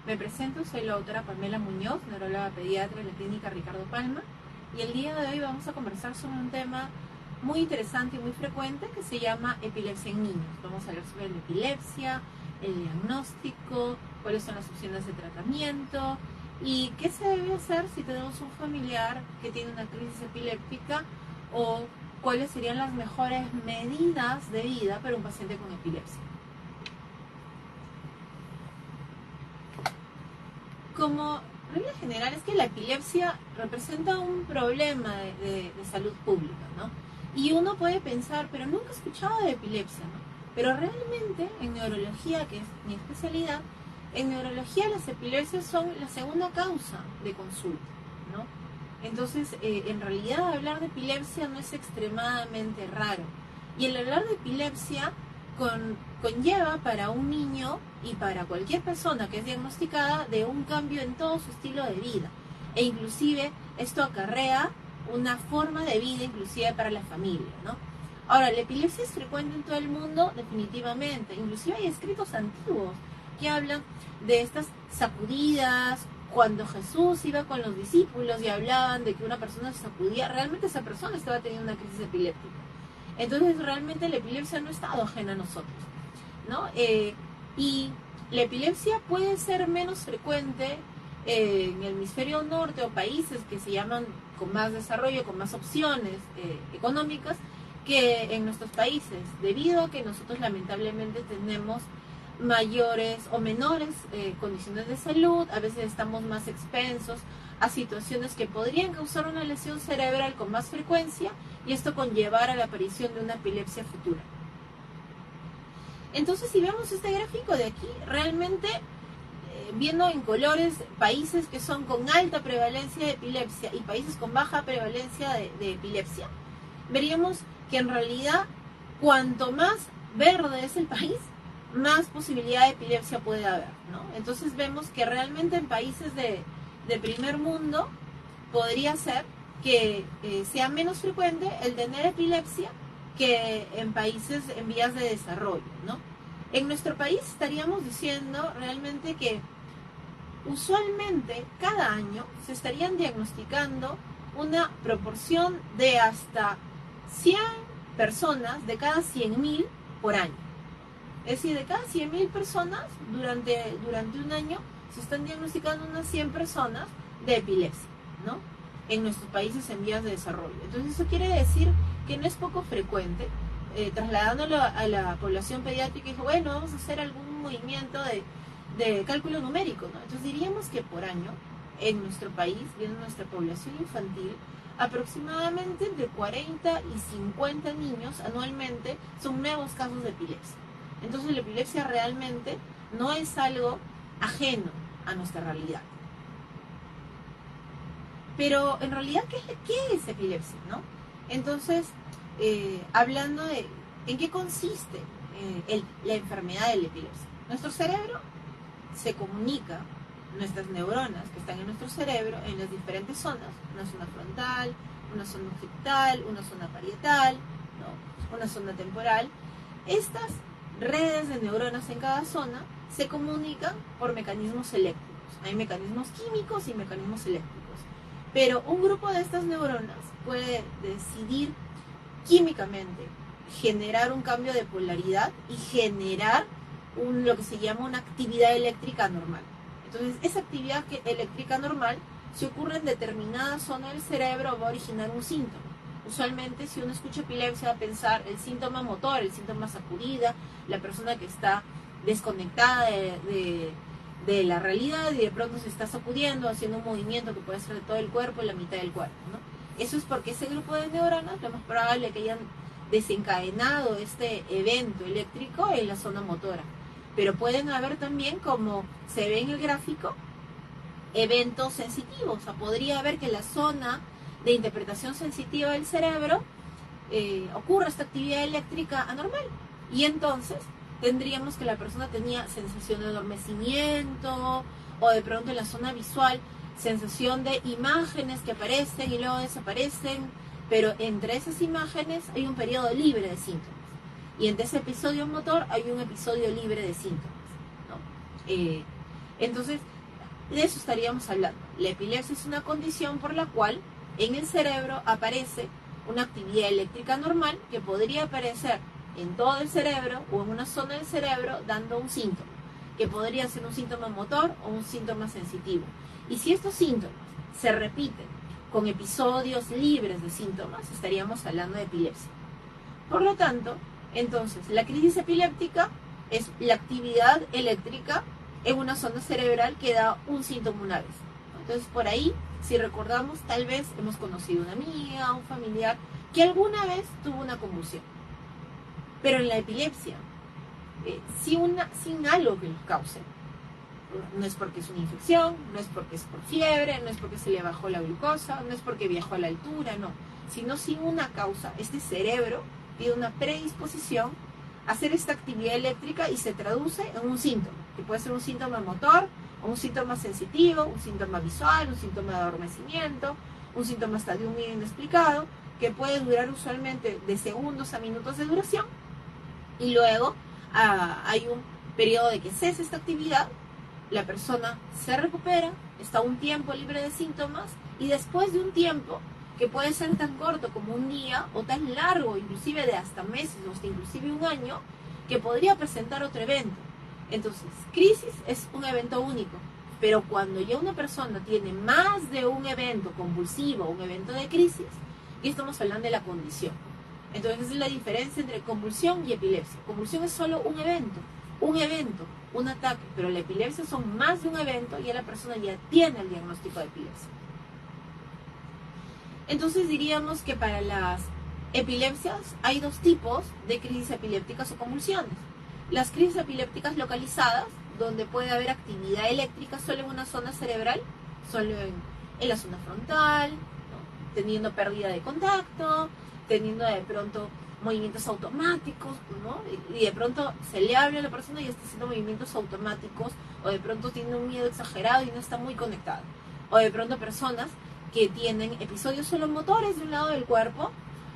Me presento, soy la doctora Pamela Muñoz, neuróloga pediatra de la Clínica Ricardo Palma, y el día de hoy vamos a conversar sobre un tema muy interesante y muy frecuente que se llama epilepsia en niños. Vamos a hablar sobre la epilepsia, el diagnóstico, cuáles son las opciones de tratamiento y qué se debe hacer si tenemos un familiar que tiene una crisis epiléptica o cuáles serían las mejores medidas de vida para un paciente con epilepsia. Como regla general es que la epilepsia representa un problema de salud pública, ¿no? Y uno puede pensar, pero nunca he escuchado de epilepsia, ¿no? Pero realmente en neurología, que es mi especialidad, en neurología las epilepsias son la segunda causa de consulta, ¿no? Entonces, en realidad hablar de epilepsia no es extremadamente raro. Y el hablar de epilepsia conlleva para un niño y para cualquier persona que es diagnosticada de un cambio en todo su estilo de vida. E inclusive esto acarrea una forma de vida inclusive para la familia, ¿no? Ahora, la epilepsia es frecuente en todo el mundo, definitivamente. Inclusive hay escritos antiguos que hablan de estas sacudidas, cuando Jesús iba con los discípulos y hablaban de que una persona se sacudía, realmente esa persona estaba teniendo una crisis epiléptica. Entonces realmente la epilepsia no ha estado ajena a nosotros, ¿no? Y la epilepsia puede ser menos frecuente en el hemisferio norte o países que se llaman con más desarrollo, con más opciones económicas, que en nuestros países, debido a que nosotros lamentablemente tenemos mayores o menores condiciones de salud, a veces estamos más expensos a situaciones que podrían causar una lesión cerebral con más frecuencia y esto conllevar a la aparición de una epilepsia futura. Entonces, si vemos este gráfico de aquí, realmente viendo en colores países que son con alta prevalencia de epilepsia y países con baja prevalencia de epilepsia, veríamos que en realidad cuanto más verde es el país, más posibilidad de epilepsia puede haber, ¿no? Entonces vemos que realmente en países de primer mundo podría ser que sea menos frecuente el tener epilepsia que en países en vías de desarrollo, ¿no? En nuestro país estaríamos diciendo realmente que usualmente cada año se estarían diagnosticando una proporción de hasta 100 personas de cada 100.000 por año. Es decir, de cada 100.000 personas durante un año se están diagnosticando unas 100 personas de epilepsia, ¿no? En nuestros países en vías de desarrollo. Entonces eso quiere decir que no es poco frecuente, trasladándolo a la población pediátrica, y dijo, bueno, vamos a hacer algún movimiento de cálculo numérico, ¿no? Entonces diríamos que por año, en nuestro país, viendo nuestra población infantil, aproximadamente entre 40 y 50 niños anualmente son nuevos casos de epilepsia. Entonces la epilepsia realmente no es algo ajeno a nuestra realidad. Pero en realidad, ¿qué es epilepsia, no? Entonces, hablando de en qué consiste la enfermedad de la epilepsia. Nuestro cerebro se comunica, nuestras neuronas que están en nuestro cerebro, en las diferentes zonas, una zona frontal, una zona occipital, una zona parietal, ¿no? Una zona temporal. Estas redes de neuronas en cada zona se comunican por mecanismos eléctricos. Hay mecanismos químicos y mecanismos eléctricos. Pero un grupo de estas neuronas puede decidir químicamente generar un cambio de polaridad y generar lo que se llama una actividad eléctrica normal. Entonces, esa actividad eléctrica normal, si ocurre en determinada zona del cerebro, va a originar un síntoma. Usualmente, si uno escucha epilepsia, va a pensar el síntoma motor, el síntoma sacudida, la persona que está desconectada de la realidad y de pronto se está sacudiendo, haciendo un movimiento que puede ser de todo el cuerpo y la mitad del cuerpo, ¿no? Eso es porque ese grupo de neuronas, lo más probable es que hayan desencadenado este evento eléctrico en la zona motora. Pero pueden haber también, como se ve en el gráfico, eventos sensitivos. O sea, podría haber que la zona de interpretación sensitiva del cerebro ocurra esta actividad eléctrica anormal. Y entonces tendríamos que la persona tenía sensación de adormecimiento o de pronto en la zona visual, sensación de imágenes que aparecen y luego desaparecen, pero entre esas imágenes hay un periodo libre de síntomas. Y entre ese episodio motor hay un episodio libre de síntomas, ¿no? Entonces, de eso estaríamos hablando. La epilepsia es una condición por la cual en el cerebro aparece una actividad eléctrica normal que podría aparecer en todo el cerebro o en una zona del cerebro dando un síntoma, que podría ser un síntoma motor o un síntoma sensitivo. Y si estos síntomas se repiten con episodios libres de síntomas, estaríamos hablando de epilepsia. Por lo tanto, entonces, la crisis epiléptica es la actividad eléctrica en una zona cerebral que da un síntoma una vez. Entonces, por ahí, si recordamos, tal vez hemos conocido una amiga, un familiar, que alguna vez tuvo una convulsión. Pero en la epilepsia, sin algo que los cause. No es porque es una infección, no es porque es por fiebre, no es porque se le bajó la glucosa, no es porque viajó a la altura, no. Sino sin una causa. Este cerebro tiene una predisposición a hacer esta actividad eléctrica y se traduce en un síntoma, que puede ser un síntoma motor, o un síntoma sensitivo, un síntoma visual, un síntoma de adormecimiento, un síntoma hasta de un miedo inexplicado, que puede durar usualmente de segundos a minutos de duración, y luego hay un periodo de que cese esta actividad, la persona se recupera, está un tiempo libre de síntomas, y después de un tiempo, que puede ser tan corto como un día, o tan largo, inclusive de hasta meses, o hasta inclusive un año, que podría presentar otro evento. Entonces, crisis es un evento único, pero cuando ya una persona tiene más de un evento convulsivo, un evento de crisis, ya estamos hablando de la condición. Entonces, esa es la diferencia entre convulsión y epilepsia. Convulsión es solo un evento, un ataque, pero la epilepsia son más de un evento y ya la persona ya tiene el diagnóstico de epilepsia. Entonces diríamos que para las epilepsias hay dos tipos de crisis epilépticas o convulsiones. Las crisis epilépticas localizadas, donde puede haber actividad eléctrica solo en una zona cerebral, solo en la zona frontal, ¿no? Teniendo pérdida de contacto, teniendo de pronto movimientos automáticos, ¿no? Y de pronto se le habla a la persona y está haciendo movimientos automáticos, o de pronto tiene un miedo exagerado y no está muy conectado. O de pronto personas que tienen episodios solo motores de un lado del cuerpo,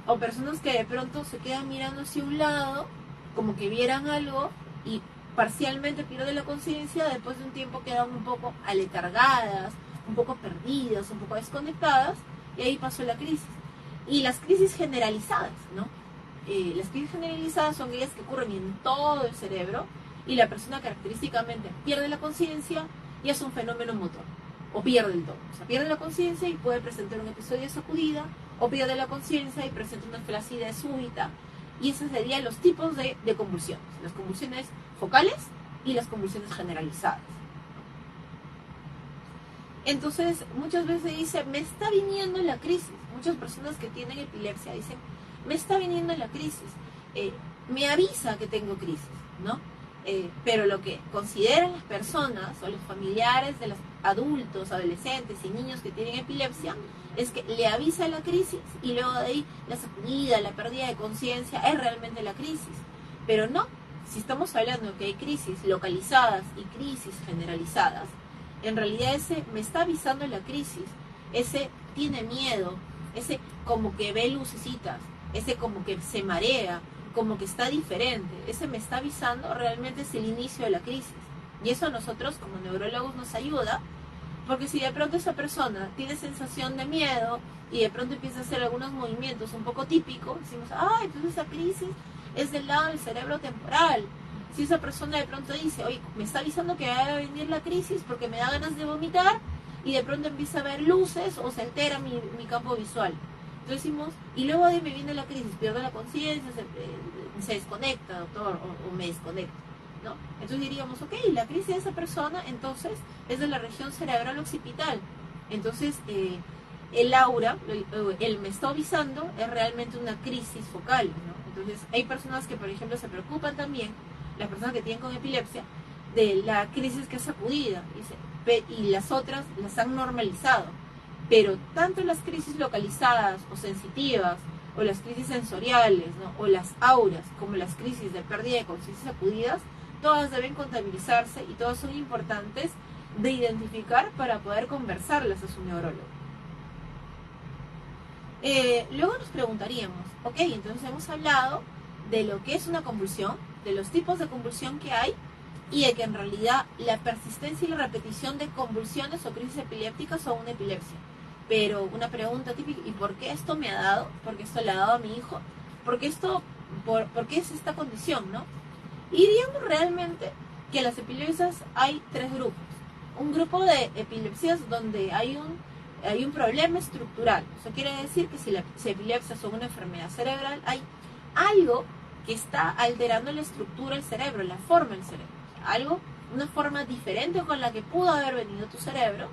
o personas que de pronto se quedan mirando hacia un lado, como que vieran algo y parcialmente pierden la conciencia, después de un tiempo quedan un poco aletargadas, un poco perdidas, un poco desconectadas, y ahí pasó la crisis. Y las crisis generalizadas, ¿no? Las crisis generalizadas son aquellas que ocurren en todo el cerebro y la persona característicamente pierde la conciencia y es un fenómeno motor, o pierde el todo. O sea, pierde la conciencia y puede presentar un episodio de sacudida, o pierde la conciencia y presenta una flacidez súbita. Y esos serían los tipos de convulsiones. Las convulsiones focales y las convulsiones generalizadas. Entonces, muchas veces dice, me está viniendo la crisis. Muchas personas que tienen epilepsia dicen, me está viniendo la crisis. Me avisa que tengo crisis, ¿no? Pero lo que consideran las personas o los familiares de los adultos, adolescentes y niños que tienen epilepsia es que le avisa la crisis y luego de ahí la sacudida, la pérdida de conciencia es realmente la crisis. Pero no, si estamos hablando de que hay crisis localizadas y crisis generalizadas, en realidad ese me está avisando la crisis, ese tiene miedo, ese como que ve lucecitas, ese como que se marea, como que está diferente, ese me está avisando realmente es el inicio de la crisis. Y eso a nosotros como neurólogos nos ayuda, porque si de pronto esa persona tiene sensación de miedo y de pronto empieza a hacer algunos movimientos un poco típicos, decimos, entonces esa crisis es del lado del cerebro temporal. Si esa persona de pronto dice, oye, me está avisando que va a venir la crisis porque me da ganas de vomitar, y de pronto empieza a ver luces o se altera mi campo visual. Entonces decimos, y luego de me viene la crisis, pierdo la conciencia, se desconecta, doctor, o me desconecta, ¿no? Entonces diríamos, ok, la crisis de esa persona entonces es de la región cerebral occipital. Entonces el aura, el me está avisando, es realmente una crisis focal, ¿no? Entonces hay personas que, por ejemplo, se preocupan también, las personas que tienen con epilepsia, de la crisis que es sacudida, y las otras las han normalizado. Pero tanto las crisis localizadas o sensitivas, o las crisis sensoriales, ¿no? O las auras, como las crisis de pérdida de conciencia sacudidas, todas deben contabilizarse y todas son importantes de identificar para poder conversarlas a su neurólogo. Luego nos preguntaríamos, ok, entonces hemos hablado de lo que es una convulsión, de los tipos de convulsión que hay, y de que en realidad la persistencia y la repetición de convulsiones o crisis epilépticas son una epilepsia. Pero una pregunta típica, ¿y por qué esto me ha dado? ¿Por qué esto le ha dado a mi hijo? ¿Por qué es esta condición, no? Y diríamos realmente que las epilepsias hay tres grupos. Un grupo de epilepsias donde hay un problema estructural. Eso quiere decir que si las epilepsias son una enfermedad cerebral, hay algo que está alterando la estructura del cerebro, la forma del cerebro. Algo, una forma diferente con la que pudo haber venido tu cerebro,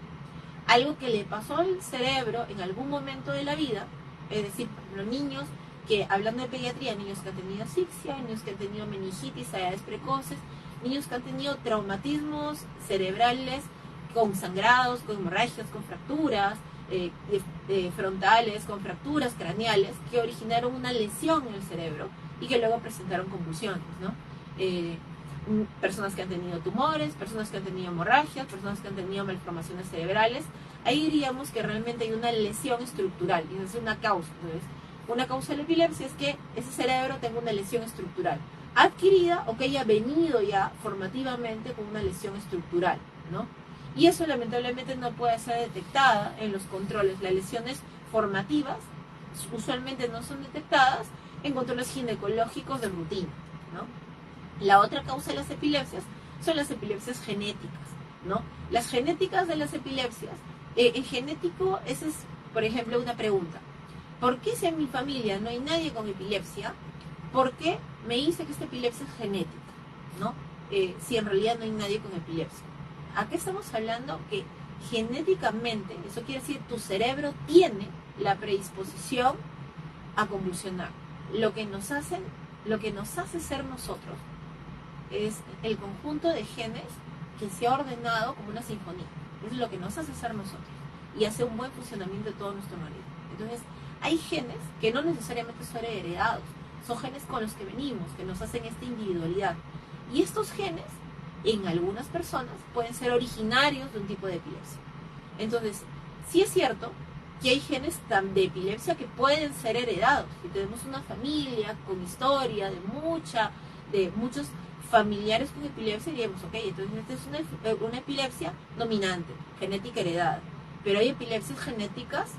algo que le pasó al cerebro en algún momento de la vida, es decir, los niños que, hablando de pediatría, niños que han tenido asfixia, niños que han tenido meningitis a edades precoces, niños que han tenido traumatismos cerebrales con sangrados, con hemorragias, con fracturas frontales, con fracturas craneales que originaron una lesión en el cerebro y que luego presentaron convulsiones, ¿no? Personas que han tenido tumores, personas que han tenido hemorragias, personas que han tenido malformaciones cerebrales. Ahí diríamos que realmente hay una lesión estructural y esa es una causa. Entonces, una causa de la epilepsia es que ese cerebro tenga una lesión estructural adquirida o que haya venido ya formativamente con una lesión estructural, ¿no? Y eso lamentablemente no puede ser detectada en los controles. Las lesiones formativas usualmente no son detectadas en controles ginecológicos de rutina, ¿no? La otra causa de las epilepsias son las epilepsias genéticas, ¿no? Las genéticas de las epilepsias, en genético, esa es, por ejemplo, una pregunta. ¿Por qué si en mi familia no hay nadie con epilepsia? ¿Por qué me dice que esta epilepsia es genética, ¿no? Si en realidad no hay nadie con epilepsia. ¿A qué estamos hablando? Que genéticamente, eso quiere decir tu cerebro tiene la predisposición a convulsionar. Lo que nos hace ser nosotros es el conjunto de genes que se ha ordenado como una sinfonía. Eso es lo que nos hace ser nosotros y hace un buen funcionamiento de todo nuestro organismo. Entonces, hay genes que no necesariamente son heredados, son genes con los que venimos, que nos hacen esta individualidad. Y estos genes, en algunas personas, pueden ser originarios de un tipo de epilepsia. Entonces, sí es cierto que hay genes de epilepsia que pueden ser heredados. Si tenemos una familia con historia de muchos familiares con epilepsia, diríamos, ok, entonces esta es una epilepsia dominante, genética heredada. Pero hay epilepsias genéticas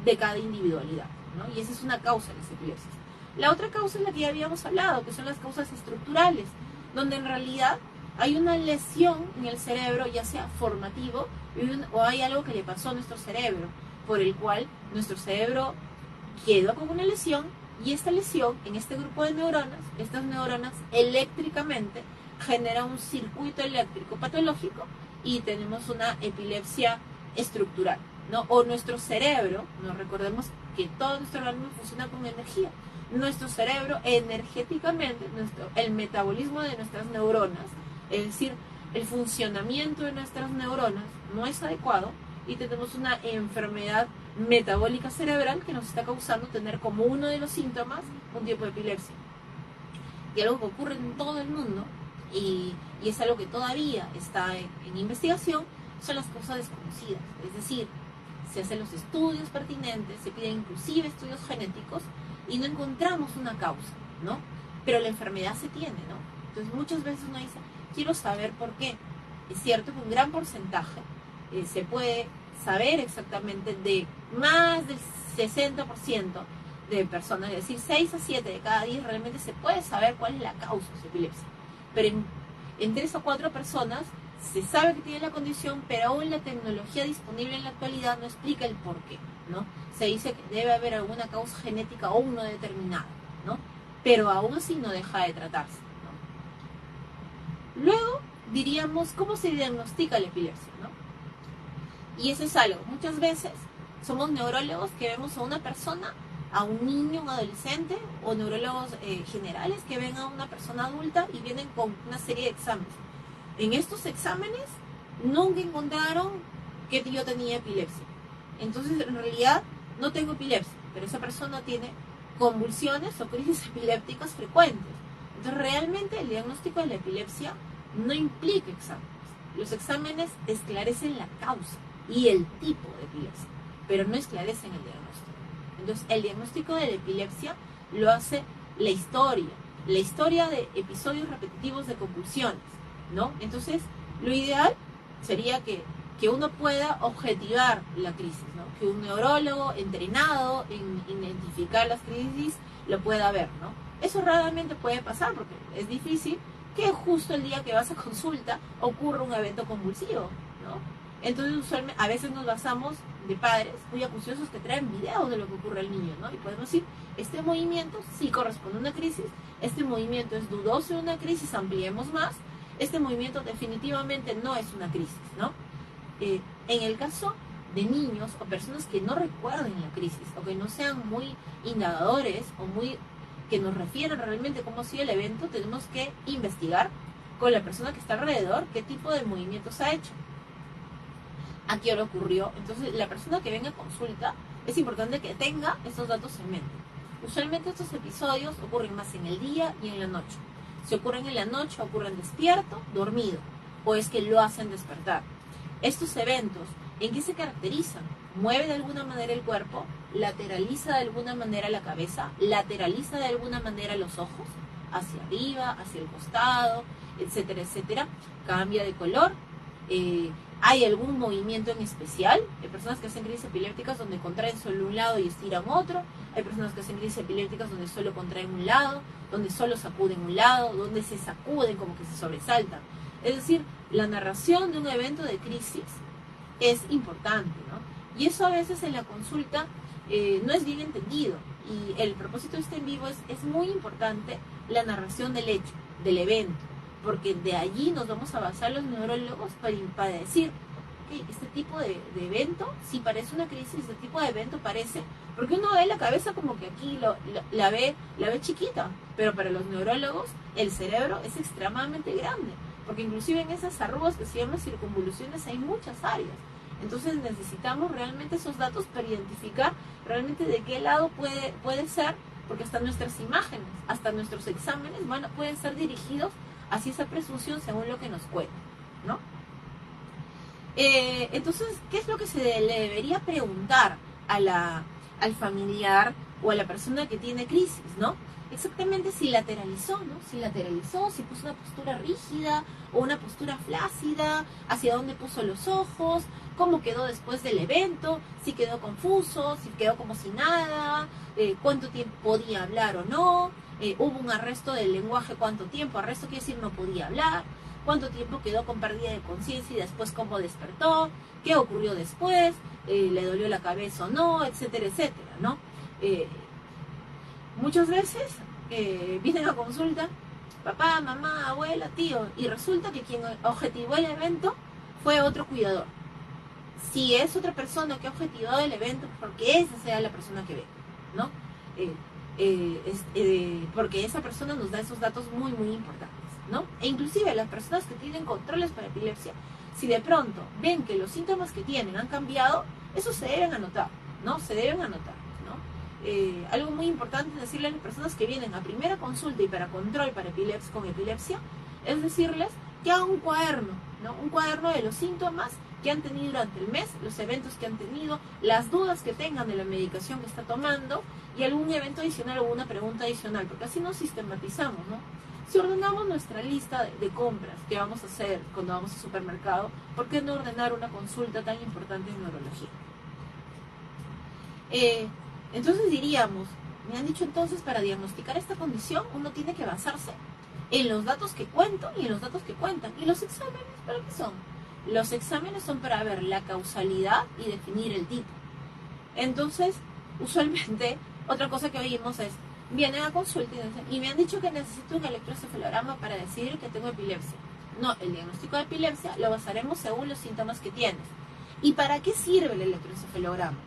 de cada individualidad, ¿no? Y esa es una causa de las epilepsias. La otra causa es la que ya habíamos hablado, que son las causas estructurales, donde en realidad hay una lesión en el cerebro, ya sea formativo o hay algo que le pasó a nuestro cerebro, por el cual nuestro cerebro quedó con una lesión y esta lesión en este grupo de neuronas, estas neuronas eléctricamente generan un circuito eléctrico patológico y tenemos una epilepsia estructural, ¿no? O nuestro cerebro, nos recordemos que todo nuestro organismo funciona con energía. Nuestro cerebro energéticamente, el metabolismo de nuestras neuronas, es decir, el funcionamiento de nuestras neuronas no es adecuado y tenemos una enfermedad metabólica cerebral que nos está causando tener como uno de los síntomas un tipo de epilepsia. Y algo que ocurre en todo el mundo y es algo que todavía está en investigación, son las causas desconocidas. Es decir, se hacen los estudios pertinentes, se piden inclusive estudios genéticos y no encontramos una causa, ¿no? Pero la enfermedad se tiene, ¿no? Entonces muchas veces uno dice, quiero saber por qué. Es cierto que un gran porcentaje se puede saber exactamente de más del 60% de personas, es decir, 6 a 7 de cada 10 realmente se puede saber cuál es la causa de su epilepsia. Pero en 3 o 4 personas se sabe que tiene la condición, pero aún la tecnología disponible en la actualidad no explica el por qué, ¿no? Se dice que debe haber alguna causa genética o no determinada, ¿no? Pero aún así no deja de tratarse, ¿no? Luego diríamos, ¿cómo se diagnostica la epilepsia, ¿no? Y eso es algo, muchas veces somos neurólogos que vemos a una persona, a un niño, un adolescente, o neurólogos generales que ven a una persona adulta y vienen con una serie de exámenes. En estos exámenes nunca encontraron que yo tenía epilepsia. Entonces, en realidad, no tengo epilepsia, pero esa persona tiene convulsiones o crisis epilépticas frecuentes. Entonces, realmente el diagnóstico de la epilepsia no implica exámenes. Los exámenes esclarecen la causa y el tipo de epilepsia, pero no esclarecen el diagnóstico. Entonces, el diagnóstico de la epilepsia lo hace la historia de episodios repetitivos de convulsiones, ¿no? Entonces, lo ideal sería que uno pueda objetivar la crisis, ¿no? Que un neurólogo entrenado en identificar las crisis lo pueda ver, ¿no? Eso raramente puede pasar porque es difícil que justo el día que vas a consulta ocurra un evento convulsivo, ¿no? Entonces, usualmente, a veces nos basamos de padres muy acuciosos que traen videos de lo que ocurre al niño, ¿no? Y podemos decir, este movimiento sí corresponde a una crisis, este movimiento es dudoso de una crisis, ampliemos más, este movimiento definitivamente no es una crisis, ¿no? En el caso de niños o personas que no recuerden la crisis o que no sean muy indagadores o muy que nos refieran realmente cómo ha sido el evento, tenemos que investigar con la persona que está alrededor qué tipo de movimientos ha hecho, a qué hora ocurrió. Entonces, la persona que venga a consulta es importante que tenga estos datos en mente. Usualmente estos episodios ocurren más en el día y en la noche. Si ocurren en la noche, ocurren despierto, dormido, o es que lo hacen despertar. Estos eventos, ¿en qué se caracterizan? Mueve de alguna manera el cuerpo, lateraliza de alguna manera la cabeza, lateraliza de alguna manera los ojos, hacia arriba, hacia el costado, etcétera, etcétera. Cambia de color. ¿Hay algún movimiento en especial? Hay personas que hacen crisis epilépticas donde contraen solo un lado y estiran otro. Hay personas que hacen crisis epilépticas donde solo contraen un lado, donde solo sacuden un lado, donde se sacuden como que se sobresaltan. Es decir, la narración de un evento de crisis es importante, ¿no? Y eso a veces en la consulta no es bien entendido. Y el propósito de este en vivo es muy importante la narración del hecho, del evento, porque de allí nos vamos a basar los neurólogos para decir, okay, este tipo de evento, si parece una crisis, este tipo de evento parece, porque uno ve la cabeza como que aquí la ve chiquita, pero para los neurólogos el cerebro es extremadamente grande, porque inclusive en esas arrugas que se llaman circunvoluciones hay muchas áreas. Entonces necesitamos realmente esos datos para identificar realmente de qué lado puede ser, porque hasta nuestras imágenes, hasta nuestros exámenes, pueden ser dirigidos hacia esa presunción según lo que nos cuenta, ¿no? Entonces, ¿qué es lo que se le debería preguntar al familiar o a la persona que tiene crisis, ¿no? Exactamente si lateralizó, ¿no? Si puso una postura rígida o una postura flácida, hacia dónde puso los ojos, cómo quedó después del evento, si quedó confuso, si quedó como si nada, cuánto tiempo podía hablar o no, hubo un arresto del lenguaje, cuánto tiempo, arresto quiere decir no podía hablar, cuánto tiempo quedó con pérdida de conciencia y después cómo despertó, qué ocurrió después, le dolió la cabeza o no, etcétera, etcétera, ¿no? Muchas veces vienen a consulta papá, mamá, abuela, tío, y resulta que quien objetivó el evento fue otro cuidador. Si es otra persona que ha objetivado el evento, porque esa sea la persona que ve, ¿no? Porque esa persona nos da esos datos muy, muy importantes, ¿no? E inclusive las personas que tienen controles para epilepsia, si de pronto ven que los síntomas que tienen han cambiado, eso se deben anotar, ¿no? Se deben anotar, ¿no? Algo muy importante es decirle a las personas que vienen a primera consulta y para control para con epilepsia, es decirles que hagan un cuaderno, ¿no? Un cuaderno de los síntomas que han tenido durante el mes, los eventos que han tenido, las dudas que tengan de la medicación que está tomando y algún evento adicional o alguna pregunta adicional, porque así nos sistematizamos, ¿no? Si ordenamos nuestra lista de compras que vamos a hacer cuando vamos al supermercado, ¿por qué no ordenar una consulta tan importante en neurología? Entonces diríamos, me han dicho entonces para diagnosticar esta condición uno tiene que basarse en los datos que cuento y en los datos que cuentan. ¿Y los exámenes para qué son? Los exámenes son para ver la causalidad y definir el tipo. Entonces, usualmente, otra cosa que oímos es, vienen a consulta y me han dicho que necesito un electroencefalograma para decidir que tengo epilepsia. No, el diagnóstico de epilepsia lo basaremos según los síntomas que tienes. ¿Y para qué sirve el electroencefalograma?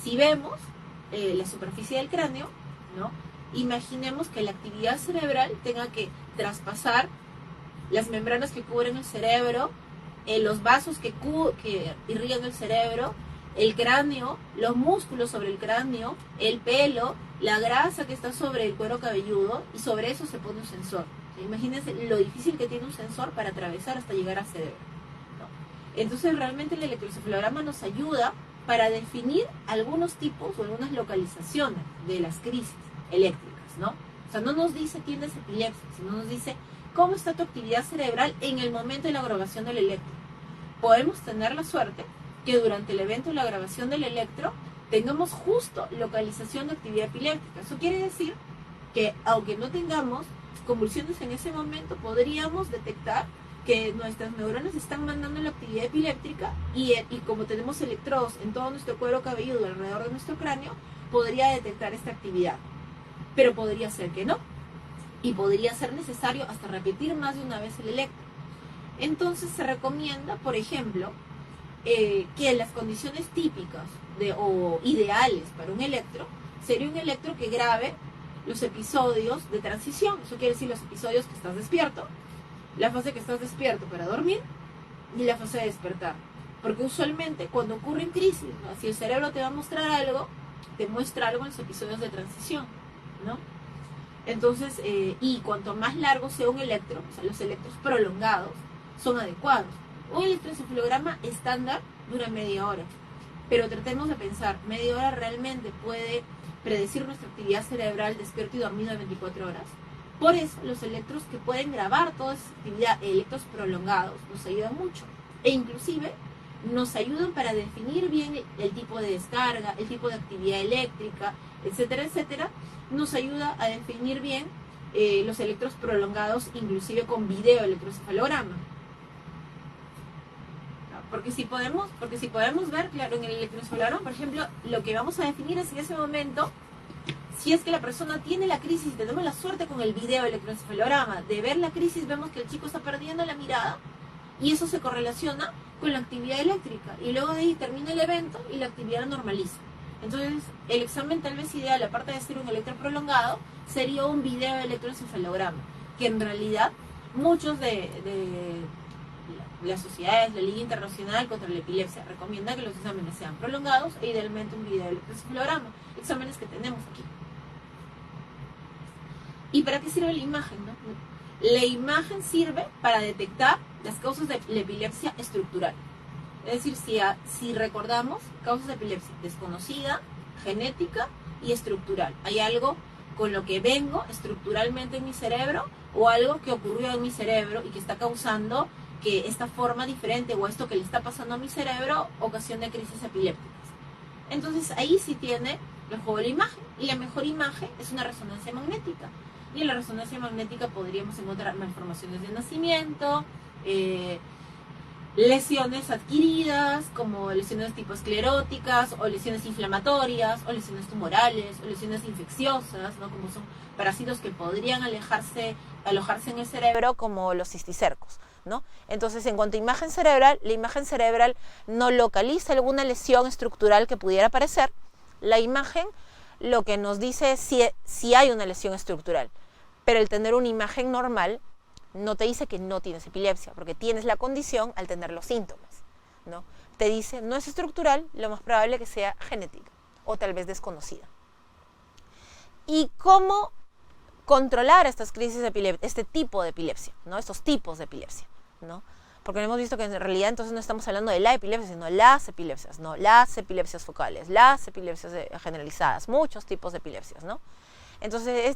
Si vemos la superficie del cráneo, ¿no? Imaginemos que la actividad cerebral tenga que traspasar las membranas que cubren el cerebro, los vasos que irrigan el cerebro, el cráneo, los músculos sobre el cráneo, el pelo, la grasa que está sobre el cuero cabelludo, y sobre eso se pone un sensor. Imagínense lo difícil que tiene un sensor para atravesar hasta llegar al cerebro, ¿no? Entonces realmente el electroencefalograma nos ayuda para definir algunos tipos o algunas localizaciones de las crisis eléctricas, ¿no? O sea, no nos dice tienes epilepsia, sino nos dice cómo está tu actividad cerebral en el momento de la grabación del electro. Podemos tener la suerte que durante el evento de la grabación del electro tengamos justo localización de actividad epiléptica. Eso quiere decir que aunque no tengamos convulsiones en ese momento, podríamos detectar que nuestras neuronas están mandando la actividad epiléptica y como tenemos electrodos en todo nuestro cuero cabelludo alrededor de nuestro cráneo, podría detectar esta actividad. Pero podría ser que no. Y podría ser necesario hasta repetir más de una vez el electro. Entonces se recomienda, por ejemplo, que las condiciones típicas o ideales para un electro sería un electro que grabe los episodios de transición. Eso quiere decir los episodios que estás despierto, la fase que estás despierto para dormir y la fase de despertar. Porque usualmente cuando ocurren crisis, ¿no? Si el cerebro te va a mostrar algo, te muestra algo en los episodios de transición, ¿no? Entonces, y cuanto más largo sea un electro, o sea, los electros prolongados son adecuados. Un electroencefalograma estándar dura media hora, pero tratemos de pensar, ¿media hora realmente puede predecir nuestra actividad cerebral despierto y dormido de 24 horas? Por eso, los electros que pueden grabar toda esa actividad, electros prolongados, nos ayudan mucho. E inclusive, nos ayudan para definir bien el tipo de descarga, el tipo de actividad eléctrica, etcétera, etcétera. Nos ayuda a definir bien los electros prolongados, inclusive con video electroencefalograma. Porque si podemos ver, claro, en el electroencefalograma, por ejemplo, lo que vamos a definir es en ese momento, si es que la persona tiene la crisis, y tenemos la suerte con el video electroencefalograma de ver la crisis, vemos que el chico está perdiendo la mirada y eso se correlaciona con la actividad eléctrica y luego de ahí termina el evento y la actividad normaliza. Entonces, el examen tal vez ideal, aparte de ser un electro prolongado, sería un video electroencefalograma, que en realidad muchos de las sociedades, la Liga Internacional contra la Epilepsia, recomienda que los exámenes sean prolongados e idealmente un video electroencefalograma, exámenes que tenemos aquí. ¿Y para qué sirve la imagen, no? La imagen sirve para detectar las causas de la epilepsia estructural. Es decir, si recordamos, causas de epilepsia desconocida, genética y estructural. Hay algo con lo que vengo estructuralmente en mi cerebro o algo que ocurrió en mi cerebro y que está causando que esta forma diferente o esto que le está pasando a mi cerebro ocasione crisis epilépticas. Entonces ahí sí tiene el juego de la imagen, y la mejor imagen es una resonancia magnética. Y en la resonancia magnética podríamos encontrar malformaciones de nacimiento, lesiones adquiridas, como lesiones tipo escleróticas, o lesiones inflamatorias, o lesiones tumorales, o lesiones infecciosas, ¿no? Como son parásitos que podrían alojarse en el cerebro, como los cisticercos, ¿no? Entonces, en cuanto a imagen cerebral, la imagen cerebral no localiza alguna lesión estructural que pudiera aparecer. La imagen lo que nos dice es si hay una lesión estructural, pero el tener una imagen normal no te dice que no tienes epilepsia, porque tienes la condición al tener los síntomas, ¿no? Te dice, no es estructural, lo más probable que sea genética, o tal vez desconocida. ¿Y cómo controlar estas crisis de epilepsia, este tipo de epilepsia, ¿no? Estos tipos de epilepsia, ¿no? Porque hemos visto que en realidad entonces no estamos hablando de la epilepsia, sino las epilepsias, ¿no? Las epilepsias focales, las epilepsias generalizadas, muchos tipos de epilepsias, ¿no? Entonces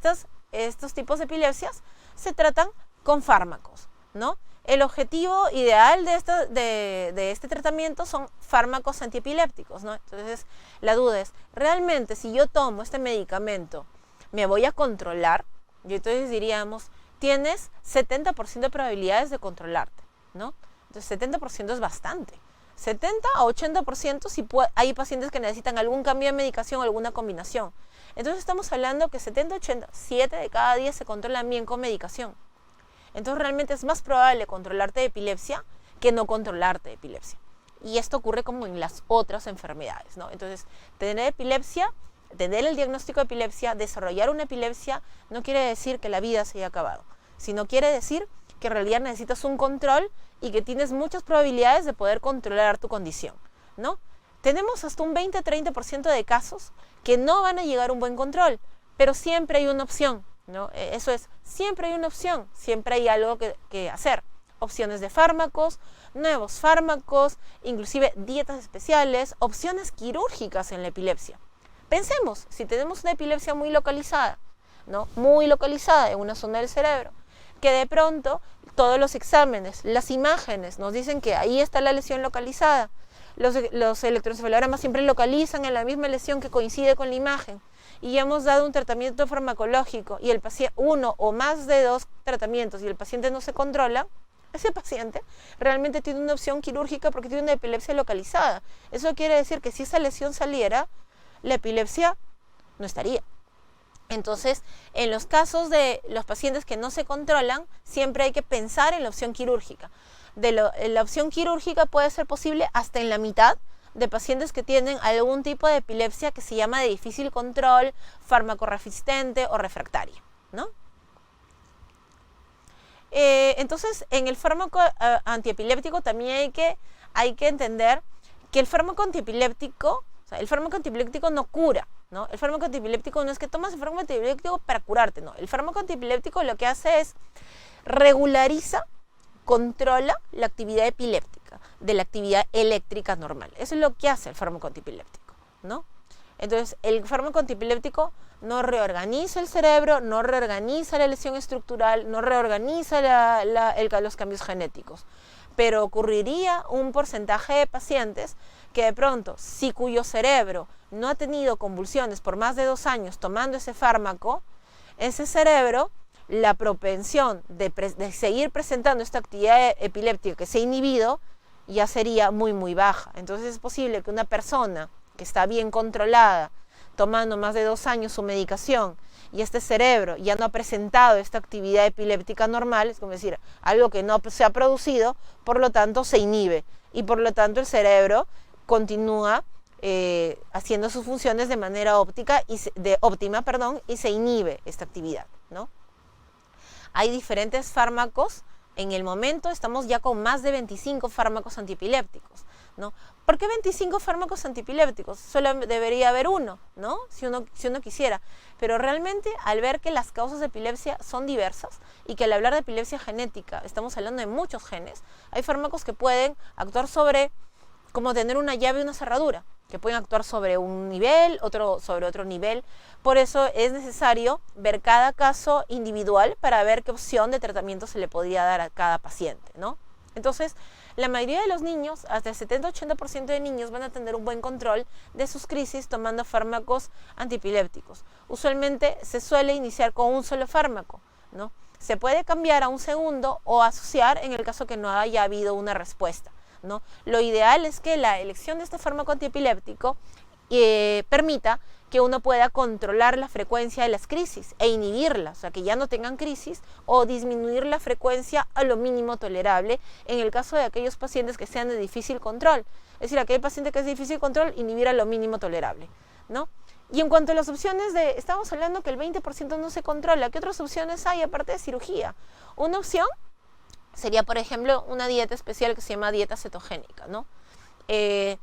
estos tipos de epilepsias se tratan con fármacos, ¿no? El objetivo ideal de este tratamiento son fármacos antiepilépticos, ¿no? Entonces, la duda es, ¿realmente si yo tomo este medicamento me voy a controlar? Y entonces diríamos, tienes 70% de probabilidades de controlarte, ¿no? Entonces, 70% es bastante. 70 a 80% si hay pacientes que necesitan algún cambio de medicación o alguna combinación. Entonces, estamos hablando que 70, 80, 7 de cada 10 se controlan bien con medicación. Entonces realmente es más probable controlarte de epilepsia que no controlarte de epilepsia. Y esto ocurre como en las otras enfermedades, ¿no? Entonces, tener epilepsia, tener el diagnóstico de epilepsia, desarrollar una epilepsia, no quiere decir que la vida se haya acabado, sino quiere decir que en realidad necesitas un control y que tienes muchas probabilidades de poder controlar tu condición, ¿no? Tenemos hasta un 20-30% de casos que no van a llegar a un buen control, pero siempre hay una opción, ¿no? Eso es, siempre hay una opción, siempre hay algo que hacer. Opciones de fármacos, nuevos fármacos, inclusive dietas especiales, opciones quirúrgicas en la epilepsia. Pensemos, si tenemos una epilepsia muy localizada, ¿no? Muy localizada en una zona del cerebro, que de pronto todos los exámenes, las imágenes nos dicen que ahí está la lesión localizada. Los electroencefalogramas siempre localizan en la misma lesión que coincide con la imagen, y hemos dado un tratamiento farmacológico y el paciente, uno o más de 2 tratamientos, y el paciente no se controla, ese paciente realmente tiene una opción quirúrgica porque tiene una epilepsia localizada. Eso quiere decir que si esa lesión saliera, la epilepsia no estaría. Entonces, en los casos de los pacientes que no se controlan, siempre hay que pensar en la opción quirúrgica. La opción quirúrgica puede ser posible hasta en la mitad de pacientes que tienen algún tipo de epilepsia que se llama de difícil control, fármaco-resistente o refractaria, ¿no? Entonces, en el fármaco antiepiléptico también hay que entender que el fármaco antiepiléptico, o sea, el fármaco antiepiléptico no cura, ¿no? El fármaco antiepiléptico no es que tomas el fármaco antiepiléptico para curarte, no. El fármaco antiepiléptico lo que hace es regulariza, controla la actividad epiléptica de la actividad eléctrica normal. Eso es lo que hace el fármaco antiepiléptico, ¿no? Entonces, el fármaco antiepiléptico no reorganiza el cerebro, no reorganiza la lesión estructural, no reorganiza los cambios genéticos. Pero ocurriría un porcentaje de pacientes que de pronto, si cuyo cerebro no ha tenido convulsiones por más de 2 años tomando ese fármaco, ese cerebro, la propensión de seguir presentando esta actividad epiléptica que se ha inhibido ya sería muy muy baja. Entonces es posible que una persona que está bien controlada, tomando más de 2 años su medicación, y este cerebro ya no ha presentado esta actividad epiléptica normal, es como decir, algo que no se ha producido, por lo tanto se inhibe, y por lo tanto el cerebro continúa haciendo sus funciones de manera óptima, y se inhibe esta actividad, ¿no? Hay diferentes fármacos. En el momento estamos ya con más de 25 fármacos antiepilépticos, ¿no? ¿Por qué 25 fármacos antiepilépticos? Solo debería haber uno, ¿no? Si uno quisiera. Pero realmente, al ver que las causas de epilepsia son diversas y que al hablar de epilepsia genética estamos hablando de muchos genes, hay fármacos que pueden actuar sobre, como tener una llave y una cerradura, que pueden actuar sobre un nivel, otro sobre otro nivel. Por eso es necesario ver cada caso individual para ver qué opción de tratamiento se le podría dar a cada paciente, ¿no? Entonces, la mayoría de los niños, hasta el 70-80% de niños, van a tener un buen control de sus crisis tomando fármacos antiepilépticos. Usualmente se suele iniciar con un solo fármaco, ¿no? Se puede cambiar a un segundo o asociar en el caso que no haya habido una respuesta, ¿no? Lo ideal es que la elección de este fármaco antiepiléptico permita que uno pueda controlar la frecuencia de las crisis e inhibirlas, o sea, que ya no tengan crisis, o disminuir la frecuencia a lo mínimo tolerable en el caso de aquellos pacientes que sean de difícil control. Es decir, aquel paciente que es de difícil control, inhibir a lo mínimo tolerable, ¿no? Y en cuanto a las opciones estamos hablando que el 20% no se controla. ¿Qué otras opciones hay aparte de cirugía? Una opción sería, por ejemplo, una dieta especial que se llama dieta cetogénica, ¿no? ¿Qué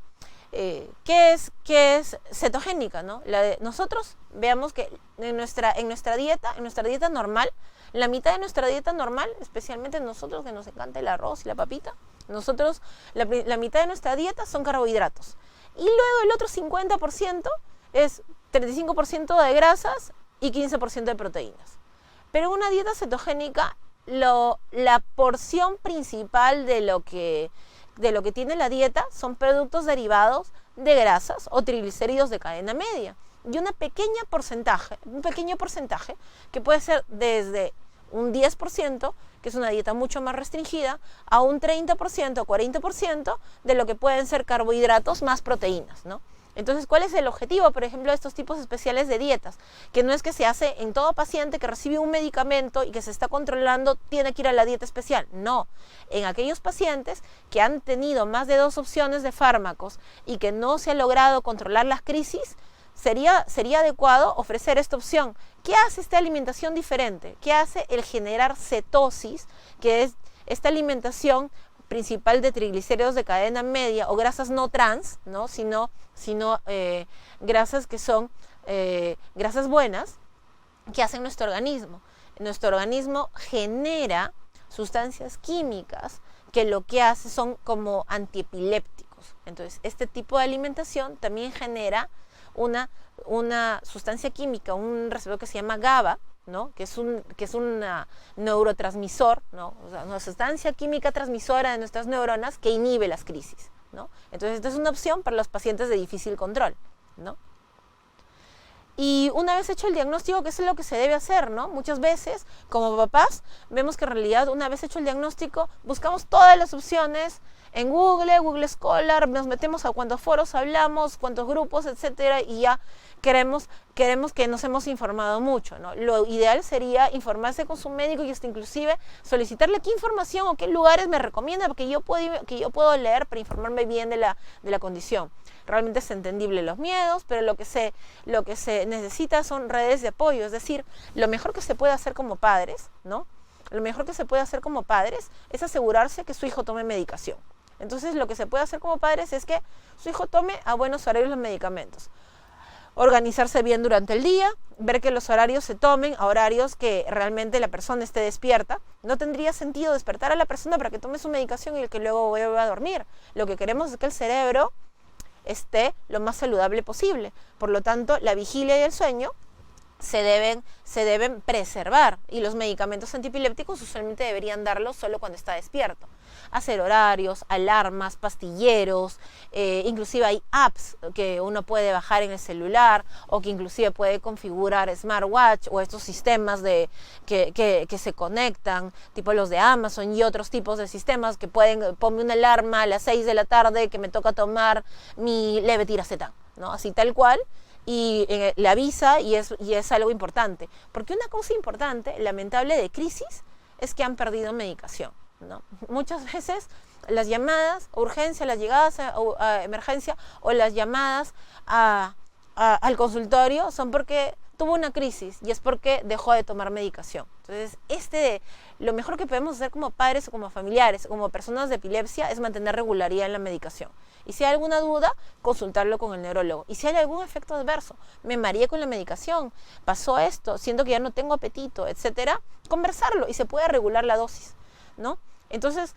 es cetogénica, ¿no? Nosotros veamos que en nuestra dieta normal, la mitad de nuestra dieta normal, especialmente nosotros que nos encanta el arroz y la papita, nosotros la mitad de nuestra dieta son carbohidratos. Y luego el otro 50% es 35% de grasas y 15% de proteínas. Pero en una dieta cetogénica, la porción principal de lo que tiene la dieta son productos derivados de grasas o triglicéridos de cadena media. Y un pequeño porcentaje, que puede ser desde un 10%, que es una dieta mucho más restringida, a un 30% o 40% de lo que pueden ser carbohidratos más proteínas, ¿no? Entonces, ¿cuál es el objetivo, por ejemplo, de estos tipos especiales de dietas? Que no es que se hace en todo paciente que recibe un medicamento y que se está controlando, tiene que ir a la dieta especial. No, en aquellos pacientes que han tenido más de 2 opciones de fármacos y que no se ha logrado controlar las crisis, sería adecuado ofrecer esta opción. ¿Qué hace esta alimentación diferente? ¿Qué hace el generar cetosis, que es esta alimentación principal de triglicéridos de cadena media o grasas no trans, ¿no? sino grasas que son grasas buenas, que hacen nuestro organismo? Nuestro organismo genera sustancias químicas que lo que hace son como antiepilépticos. Entonces, este tipo de alimentación también genera una sustancia química, un receptor que se llama GABA, ¿no? que es un neurotransmisor, ¿no? O sea, una sustancia química transmisora de nuestras neuronas que inhibe las crisis, ¿no? Entonces, esta es una opción para los pacientes de difícil control, ¿no? Y una vez hecho el diagnóstico, ¿qué es lo que se debe hacer, no? Muchas veces, como papás, vemos que en realidad, una vez hecho el diagnóstico, buscamos todas las opciones en Google Scholar, nos metemos a cuántos foros hablamos, cuántos grupos, etcétera, y ya queremos que nos hemos informado mucho, ¿no? Lo ideal sería informarse con su médico y hasta inclusive solicitarle qué información o qué lugares me recomienda que yo puedo leer para informarme bien de la condición. Realmente es entendible los miedos, pero lo que se necesita son redes de apoyo, es decir, lo mejor que se puede hacer como padres, ¿no? Lo mejor que se puede hacer como padres es asegurarse que su hijo tome medicación. Entonces, lo que se puede hacer como padres es que su hijo tome a buenos horarios los medicamentos. Organizarse bien durante el día, ver que los horarios se tomen a horarios que realmente la persona esté despierta. No tendría sentido despertar a la persona para que tome su medicación y que luego vuelva a dormir. Lo que queremos es que el cerebro esté lo más saludable posible. Por lo tanto, la vigilia y el sueño se deben preservar, y los medicamentos antiepilépticos usualmente deberían darlos solo cuando está despierto. Hacer horarios, alarmas, pastilleros, inclusive hay apps que uno puede bajar en el celular o que inclusive puede configurar smartwatch o estos sistemas que se conectan, tipo los de Amazon y otros tipos de sistemas que pueden ponerme una alarma a las 6 de la tarde que me toca tomar mi levetiracetam, ¿no? Así tal cual. Y le avisa y es algo importante. Porque una cosa importante, lamentable de crisis, es que han perdido medicación, ¿no? Muchas veces las llamadas a urgencia, las llegadas a emergencia o las llamadas al consultorio son porque tuvo una crisis y es porque dejó de tomar medicación. Entonces, lo mejor que podemos hacer como padres o como familiares o como personas de epilepsia es mantener regularidad en la medicación. Y si hay alguna duda, consultarlo con el neurólogo. Y si hay algún efecto adverso, me mareé con la medicación, pasó esto, siento que ya no tengo apetito, etcétera, conversarlo y se puede regular la dosis, ¿no? Entonces,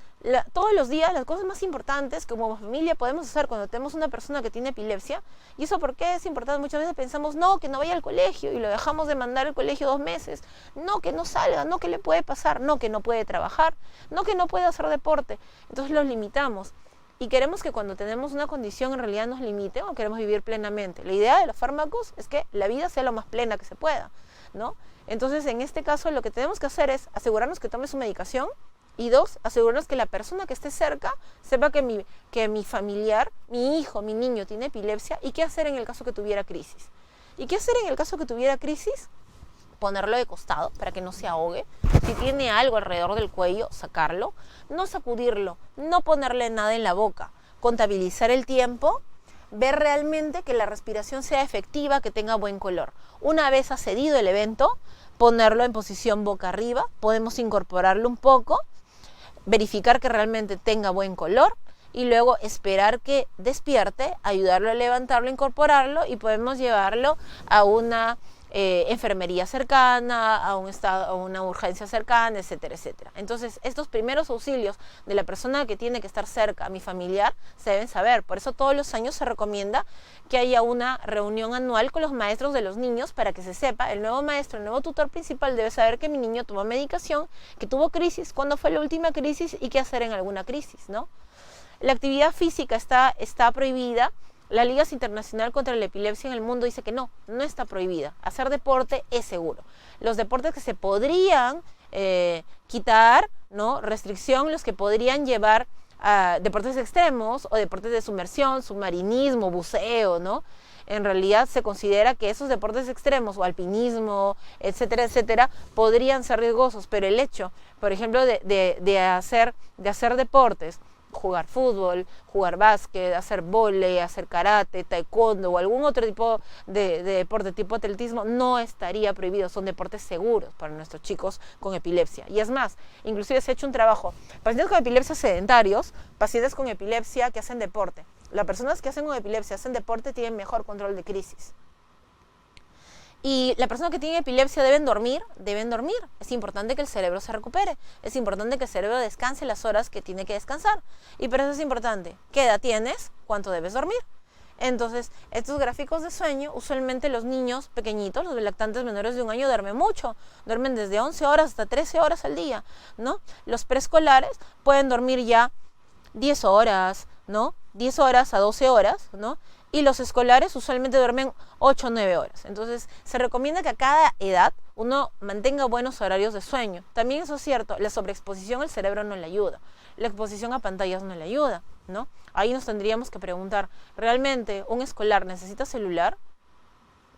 todos los días, las cosas más importantes que como familia podemos hacer cuando tenemos una persona que tiene epilepsia, y eso por qué es importante, muchas veces pensamos, no, que no vaya al colegio, y lo dejamos de mandar al colegio 2 meses, no, que no salga, no, que le puede pasar, no, que no puede trabajar, no, que no puede hacer deporte, entonces los limitamos. Y queremos que cuando tenemos una condición en realidad nos limite o queremos vivir plenamente. La idea de los fármacos es que la vida sea lo más plena que se pueda, ¿no? Entonces, en este caso, lo que tenemos que hacer es asegurarnos que tome su medicación y 2, asegurarnos que la persona que esté cerca sepa que mi familiar, mi hijo, mi niño tiene epilepsia y qué hacer en el caso que tuviera crisis. ¿Y qué hacer en el caso que tuviera crisis? Ponerlo de costado para que no se ahogue. Si tiene algo alrededor del cuello, sacarlo. No sacudirlo, no ponerle nada en la boca. Contabilizar el tiempo, ver realmente que la respiración sea efectiva, que tenga buen color. Una vez accedido el evento, ponerlo en posición boca arriba. Podemos incorporarlo un poco, verificar que realmente tenga buen color y luego esperar que despierte, ayudarlo a levantarlo, incorporarlo y podemos llevarlo a una enfermería cercana, a una urgencia cercana, etcétera, etcétera. Entonces, estos primeros auxilios de la persona que tiene que estar cerca, mi familiar, se deben saber. Por eso todos los años se recomienda que haya una reunión anual con los maestros de los niños para que se sepa, el nuevo maestro, el nuevo tutor principal debe saber que mi niño tomó medicación, que tuvo crisis, cuándo fue la última crisis y qué hacer en alguna crisis, ¿no? La actividad física está prohibida. La Liga Internacional contra la Epilepsia en el mundo dice que no está prohibida. Hacer deporte es seguro. Los deportes que se podrían quitar, ¿no? Restricción, los que podrían llevar a deportes extremos o deportes de sumersión, submarinismo, buceo, ¿no? En realidad se considera que esos deportes extremos o alpinismo, etcétera, etcétera, podrían ser riesgosos, pero el hecho, por ejemplo, de hacer deportes, jugar fútbol, jugar básquet, hacer vóley, hacer karate, taekwondo o algún otro tipo de deporte tipo atletismo no estaría prohibido. Son deportes seguros para nuestros chicos con epilepsia. Y es más, inclusive se ha hecho un trabajo. Pacientes con epilepsia sedentarios, pacientes con epilepsia que hacen deporte. Las personas que hacen con epilepsia, hacen deporte, tienen mejor control de crisis. Y la persona que tiene epilepsia deben dormir. Es importante que el cerebro se recupere. Es importante que el cerebro descanse las horas que tiene que descansar. Y por eso es importante, ¿qué edad tienes? ¿Cuánto debes dormir? Entonces, estos gráficos de sueño, usualmente los niños pequeñitos, los lactantes menores de 1 año, duermen mucho, duermen desde 11 horas hasta 13 horas al día, ¿no? Los preescolares pueden dormir ya 10 horas, ¿no? 10 horas a 12 horas, ¿no? Y los escolares usualmente duermen 8 o 9 horas. Entonces, se recomienda que a cada edad uno mantenga buenos horarios de sueño. También eso es cierto, la sobreexposición al cerebro no le ayuda. La exposición a pantallas no le ayuda, ¿no? Ahí nos tendríamos que preguntar, ¿realmente un escolar necesita celular?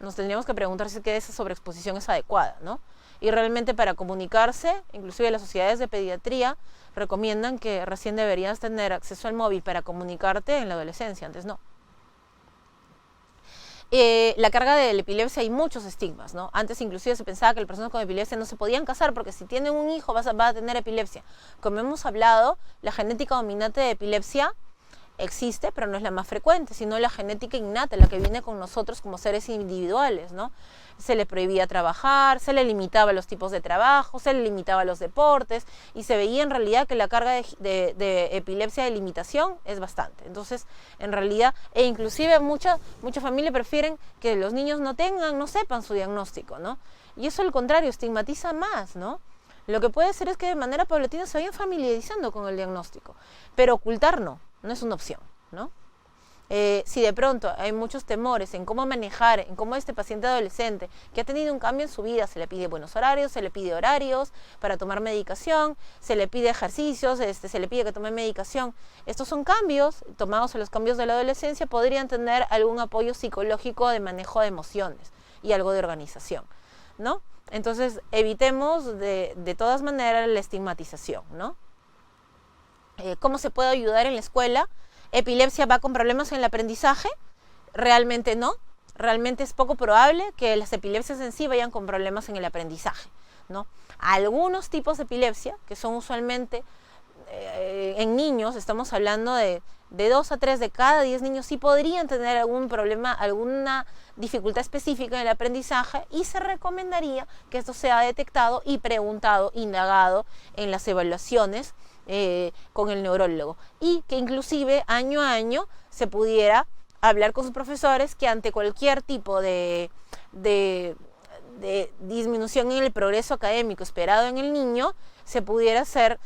Nos tendríamos que preguntar si esa sobreexposición es adecuada, ¿no? Y realmente para comunicarse, inclusive las sociedades de pediatría recomiendan que recién deberías tener acceso al móvil para comunicarte en la adolescencia, antes no. La carga de la epilepsia hay muchos estigmas, ¿no? Antes inclusive se pensaba que las personas con epilepsia no se podían casar porque si tienen un hijo va a tener epilepsia. Como hemos hablado, la genética dominante de epilepsia existe, pero no es la más frecuente, sino la genética innata, la que viene con nosotros como seres individuales, ¿no? Se le prohibía trabajar, se le limitaba los tipos de trabajo, se le limitaba los deportes y se veía en realidad que la carga de epilepsia de limitación es bastante. Entonces, en realidad, e inclusive muchas familias prefieren que los niños no sepan su diagnóstico, ¿no? Y eso al contrario, estigmatiza más, ¿no? Lo que puede ser es que de manera paulatina se vayan familiarizando con el diagnóstico, pero ocultar no es una opción, ¿no? Si de pronto hay muchos temores en cómo manejar, en cómo este paciente adolescente que ha tenido un cambio en su vida, se le pide buenos horarios, se le pide horarios para tomar medicación, se le pide ejercicios, se le pide que tome medicación. Estos son cambios, tomados en los cambios de la adolescencia, podrían tener algún apoyo psicológico de manejo de emociones y algo de organización, ¿no? Entonces, evitemos de todas maneras la estigmatización, ¿no? ¿Cómo se puede ayudar en la escuela? ¿Epilepsia va con problemas en el aprendizaje? Realmente no. Realmente es poco probable que las epilepsias en sí vayan con problemas en el aprendizaje, ¿no? Algunos tipos de epilepsia, que son usualmente en niños, estamos hablando de 2 a 3 de cada 10 niños, sí podrían tener algún problema, alguna dificultad específica en el aprendizaje y se recomendaría que esto sea detectado y preguntado, indagado en las evaluaciones con el neurólogo y que inclusive año a año se pudiera hablar con sus profesores que ante cualquier tipo de disminución en el progreso académico esperado en el niño se pudiera hacer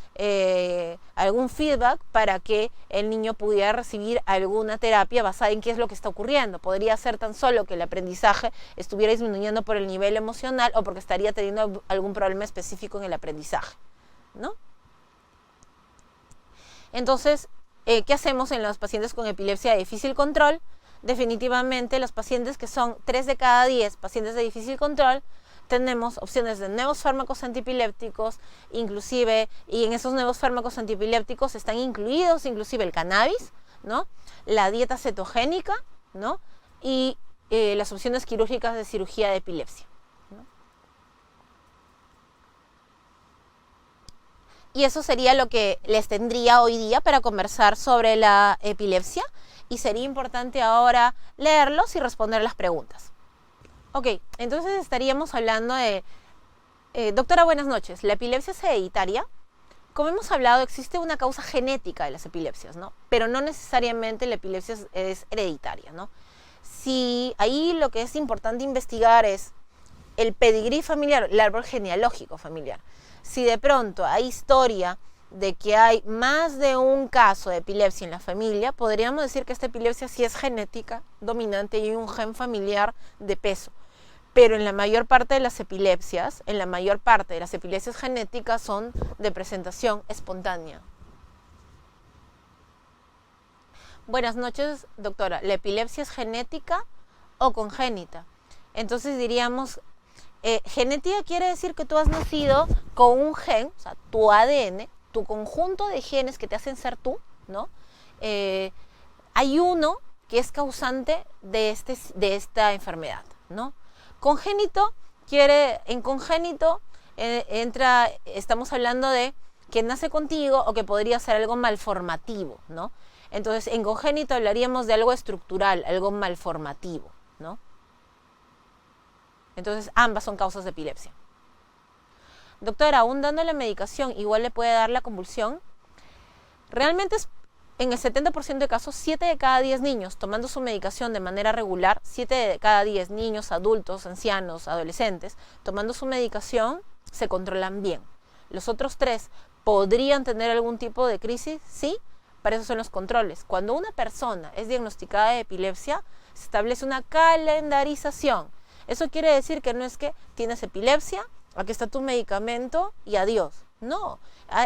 algún feedback para que el niño pudiera recibir alguna terapia basada en qué es lo que está ocurriendo. Podría ser tan solo que el aprendizaje estuviera disminuyendo por el nivel emocional o porque estaría teniendo algún problema específico en el aprendizaje, ¿no? Entonces, ¿qué hacemos en los pacientes con epilepsia de difícil control? Definitivamente, los pacientes que son 3 de cada 10 pacientes de difícil control, tenemos opciones de nuevos fármacos antiepilépticos, inclusive, y en esos nuevos fármacos antiepilépticos están incluidos inclusive el cannabis, ¿no? La dieta cetogénica, ¿no? Y las opciones quirúrgicas de cirugía de epilepsia. Y eso sería lo que les tendría hoy día para conversar sobre la epilepsia. Y sería importante ahora leerlos y responder las preguntas. Ok, entonces estaríamos hablando de... doctora, buenas noches. ¿La epilepsia es hereditaria? Como hemos hablado, existe una causa genética de las epilepsias, ¿no? Pero no necesariamente la epilepsia es hereditaria, ¿no? Si ahí lo que es importante investigar es el pedigrí familiar, el árbol genealógico familiar. Si de pronto hay historia de que hay más de un caso de epilepsia en la familia, podríamos decir que esta epilepsia sí es genética dominante y hay un gen familiar de peso. Pero en la mayor parte de las epilepsias, genéticas son de presentación espontánea. Buenas noches, doctora. ¿La epilepsia es genética o congénita? Entonces diríamos... genética quiere decir que tú has nacido con un gen, o sea, tu ADN, tu conjunto de genes que te hacen ser tú, ¿no? Hay uno que es causante de esta enfermedad, ¿no? Congénito estamos hablando de que nace contigo o que podría ser algo malformativo, ¿no? Entonces, en congénito hablaríamos de algo estructural, algo malformativo, ¿no? Entonces, ambas son causas de epilepsia. Doctora, aún dando la medicación, ¿igual le puede dar la convulsión? Realmente en el 70% de casos, 7 de cada 10 niños tomando su medicación de manera regular, 7 de cada 10 niños, adultos, ancianos, adolescentes, tomando su medicación, se controlan bien. Los otros 3 podrían tener algún tipo de crisis, sí, para eso son los controles. Cuando una persona es diagnosticada de epilepsia, se establece una calendarización. Eso quiere decir que no es que tienes epilepsia, aquí está tu medicamento y adiós. No,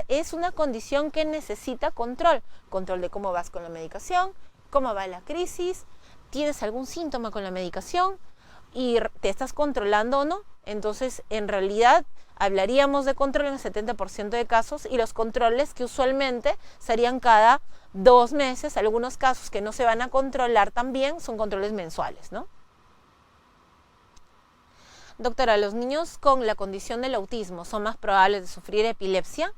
es una condición que necesita control. Control de cómo vas con la medicación, cómo va la crisis, tienes algún síntoma con la medicación y te estás controlando o no. Entonces, en realidad, hablaríamos de control en el 70% de casos y los controles que usualmente serían cada 2 meses. Algunos casos que no se van a controlar también son controles mensuales, ¿no? Doctora, ¿los niños con la condición del autismo son más probables de sufrir epilepsia?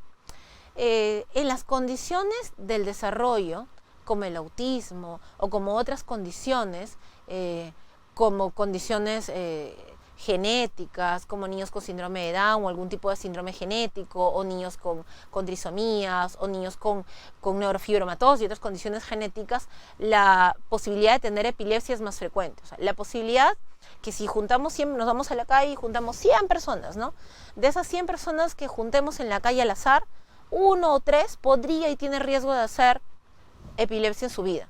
En las condiciones del desarrollo, como el autismo o como otras condiciones, como condiciones genéticas, como niños con síndrome de Down o algún tipo de síndrome genético, o niños con trisomías, o niños con neurofibromatosis y otras condiciones genéticas, la posibilidad de tener epilepsia es más frecuente. O sea, la posibilidad que si juntamos 100, nos vamos a la calle y juntamos 100 personas, ¿no? De esas 100 personas que juntemos en la calle al azar, 1 o 3 podría y tiene riesgo de hacer epilepsia en su vida.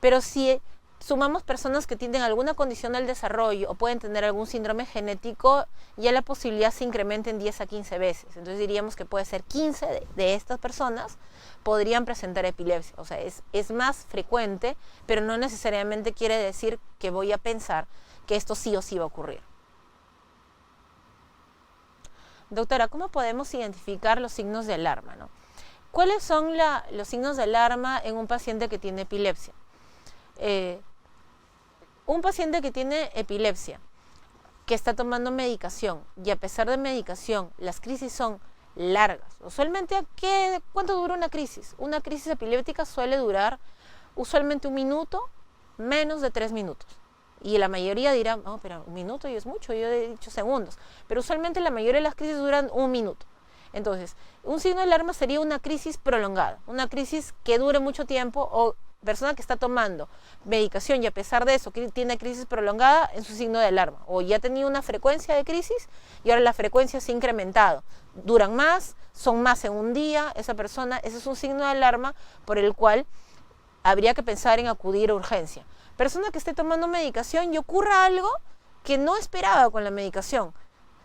Pero si sumamos personas que tienen alguna condición del desarrollo o pueden tener algún síndrome genético, ya la posibilidad se incrementa en 10 a 15 veces. Entonces diríamos que puede ser 15 de estas personas podrían presentar epilepsia. O sea, es más frecuente, pero no necesariamente quiere decir que voy a pensar que esto sí o sí va a ocurrir. Doctora, ¿cómo podemos identificar los signos de alarma, ¿no? ¿Cuáles son los signos de alarma en un paciente que tiene epilepsia? Un paciente que tiene epilepsia, que está tomando medicación y a pesar de medicación las crisis son largas. Usualmente, ¿cuánto dura una crisis? Una crisis epiléptica suele durar usualmente 1 minuto, menos de 3 minutos. Y la mayoría dirá, no, pero 1 minuto y es mucho, yo he dicho segundos. Pero usualmente la mayoría de las crisis duran 1 minuto. Entonces, un signo de alarma sería una crisis prolongada, una crisis que dure mucho tiempo, o persona que está tomando medicación y a pesar de eso tiene crisis prolongada, es un signo de alarma. O ya ha tenido una frecuencia de crisis y ahora la frecuencia se ha incrementado. Duran más, son más en un día, esa persona, ese es un signo de alarma por el cual habría que pensar en acudir a urgencia. Persona que esté tomando medicación y ocurra algo que no esperaba con la medicación.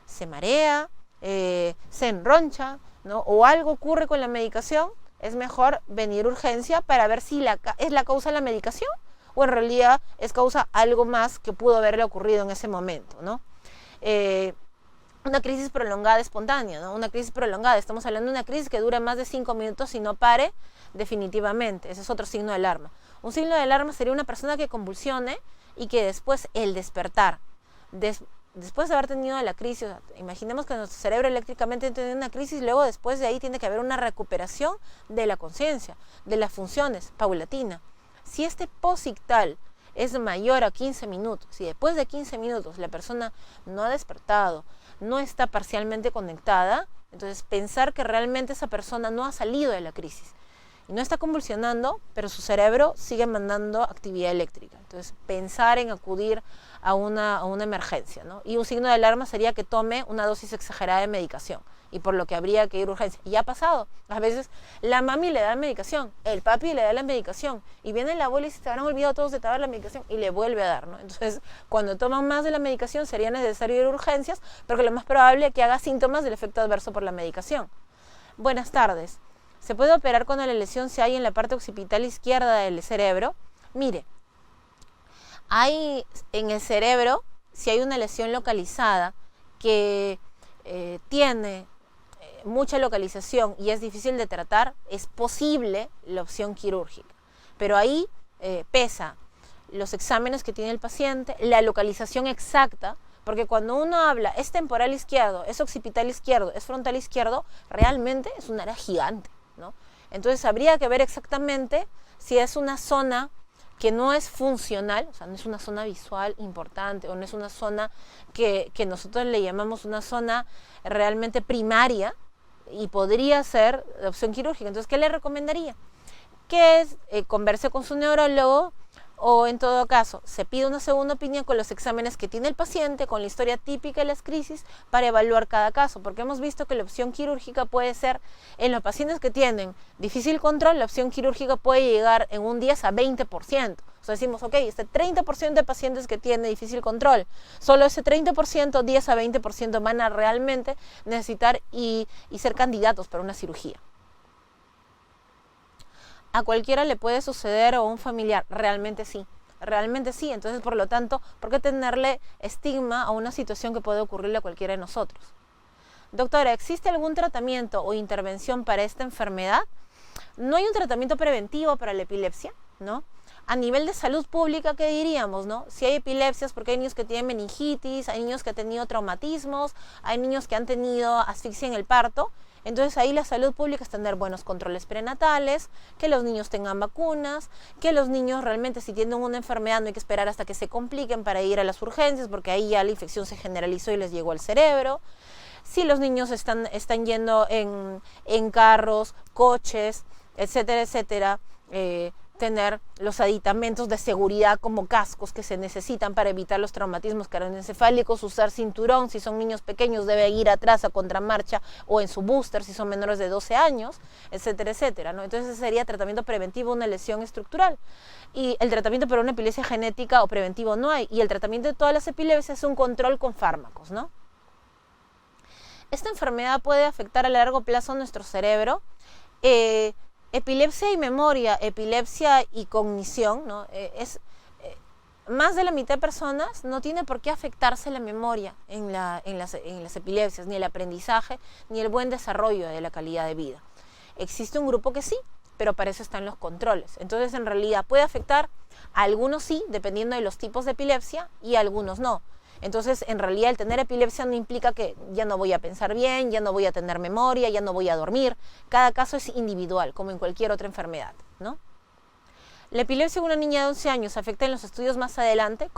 Se marea, se enroncha, ¿no? O algo ocurre con la medicación, es mejor venir a urgencia para ver si es la causa de la medicación o en realidad es causa algo más que pudo haberle ocurrido en ese momento, ¿no? Una crisis prolongada espontánea, ¿no? Una crisis prolongada, estamos hablando de una crisis que dura más de 5 minutos y no pare definitivamente, ese es otro signo de alarma. Un signo de alarma sería una persona que convulsione y que después el despertar, después de haber tenido la crisis, o sea, imaginemos que nuestro cerebro eléctricamente tiene una crisis, luego después de ahí tiene que haber una recuperación de la conciencia, de las funciones, paulatina. Si este posictal es mayor a 15 minutos, si después de 15 minutos la persona no ha despertado, no está parcialmente conectada, entonces pensar que realmente esa persona no ha salido de la crisis y no está convulsionando, pero su cerebro sigue mandando actividad eléctrica. Entonces pensar en acudir a una emergencia, ¿no? Y un signo de alarma sería que tome una dosis exagerada de medicación y por lo que habría que ir a urgencia. Y ha pasado. A veces la mami le da la medicación, el papi le da la medicación y viene la abuela y se habrán olvidado todos de tomar la medicación y le vuelve a dar, ¿no? Entonces, cuando toman más de la medicación sería necesario ir a urgencias porque lo más probable es que haga síntomas del efecto adverso por la medicación. Buenas tardes. ¿Se puede operar cuando la lesión se halla en la parte occipital izquierda del cerebro? Mire, hay en el cerebro, si hay una lesión localizada que tiene mucha localización y es difícil de tratar, es posible la opción quirúrgica. Pero ahí pesa los exámenes que tiene el paciente, la localización exacta, porque cuando uno habla es temporal izquierdo, es occipital izquierdo, es frontal izquierdo, realmente es un área gigante, ¿no? Entonces habría que ver exactamente si es una zona que no es funcional, o sea, no es una zona visual importante o no es una zona que nosotros le llamamos una zona realmente primaria y podría ser la opción quirúrgica. Entonces, ¿qué le recomendaría? que converse con su neurólogo, o en todo caso se pide una segunda opinión con los exámenes que tiene el paciente, con la historia típica de las crisis, para evaluar cada caso, porque hemos visto que la opción quirúrgica puede ser, en los pacientes que tienen difícil control, la opción quirúrgica puede llegar en un 10 a 20%. O sea, decimos, ok, este 30% de pacientes que tienen difícil control, solo ese 30%, 10 a 20% van a realmente necesitar y ser candidatos para una cirugía. A cualquiera le puede suceder o a un familiar, realmente sí, entonces por lo tanto, ¿por qué tenerle estigma a una situación que puede ocurrirle a cualquiera de nosotros? Doctora, ¿existe algún tratamiento o intervención para esta enfermedad? No hay un tratamiento preventivo para la epilepsia, ¿no? A nivel de salud pública, ¿qué diríamos, no? Si hay epilepsias, porque hay niños que tienen meningitis, hay niños que han tenido traumatismos, hay niños que han tenido asfixia en el parto. Entonces ahí la salud pública es tener buenos controles prenatales, que los niños tengan vacunas, que los niños realmente si tienen una enfermedad no hay que esperar hasta que se compliquen para ir a las urgencias, porque ahí ya la infección se generalizó y les llegó al cerebro. Si los niños están yendo en carros, coches, etcétera, etcétera, tener los aditamentos de seguridad como cascos que se necesitan para evitar los traumatismos craneoencefálicos, usar cinturón, si son niños pequeños deben ir atrás a contramarcha o en su booster si son menores de 12 años, etcétera, etcétera, ¿no? Entonces ese sería tratamiento preventivo de una lesión estructural. Y el tratamiento para una epilepsia genética o preventivo no hay, y el tratamiento de todas las epilepsias es un control con fármacos, ¿no? Esta enfermedad puede afectar a largo plazo nuestro cerebro. Epilepsia y memoria, epilepsia y cognición, ¿no? Más de la mitad de personas no tiene por qué afectarse la memoria en las epilepsias, ni el aprendizaje, ni el buen desarrollo de la calidad de vida. Existe un grupo que sí, pero para eso están los controles. Entonces, en realidad puede afectar a algunos sí, dependiendo de los tipos de epilepsia, y a algunos no. Entonces, en realidad, el tener epilepsia no implica que ya no voy a pensar bien, ya no voy a tener memoria, ya no voy a dormir. Cada caso es individual, como en cualquier otra enfermedad, ¿no? La epilepsia en una niña de 11 años afecta en los estudios más adelante,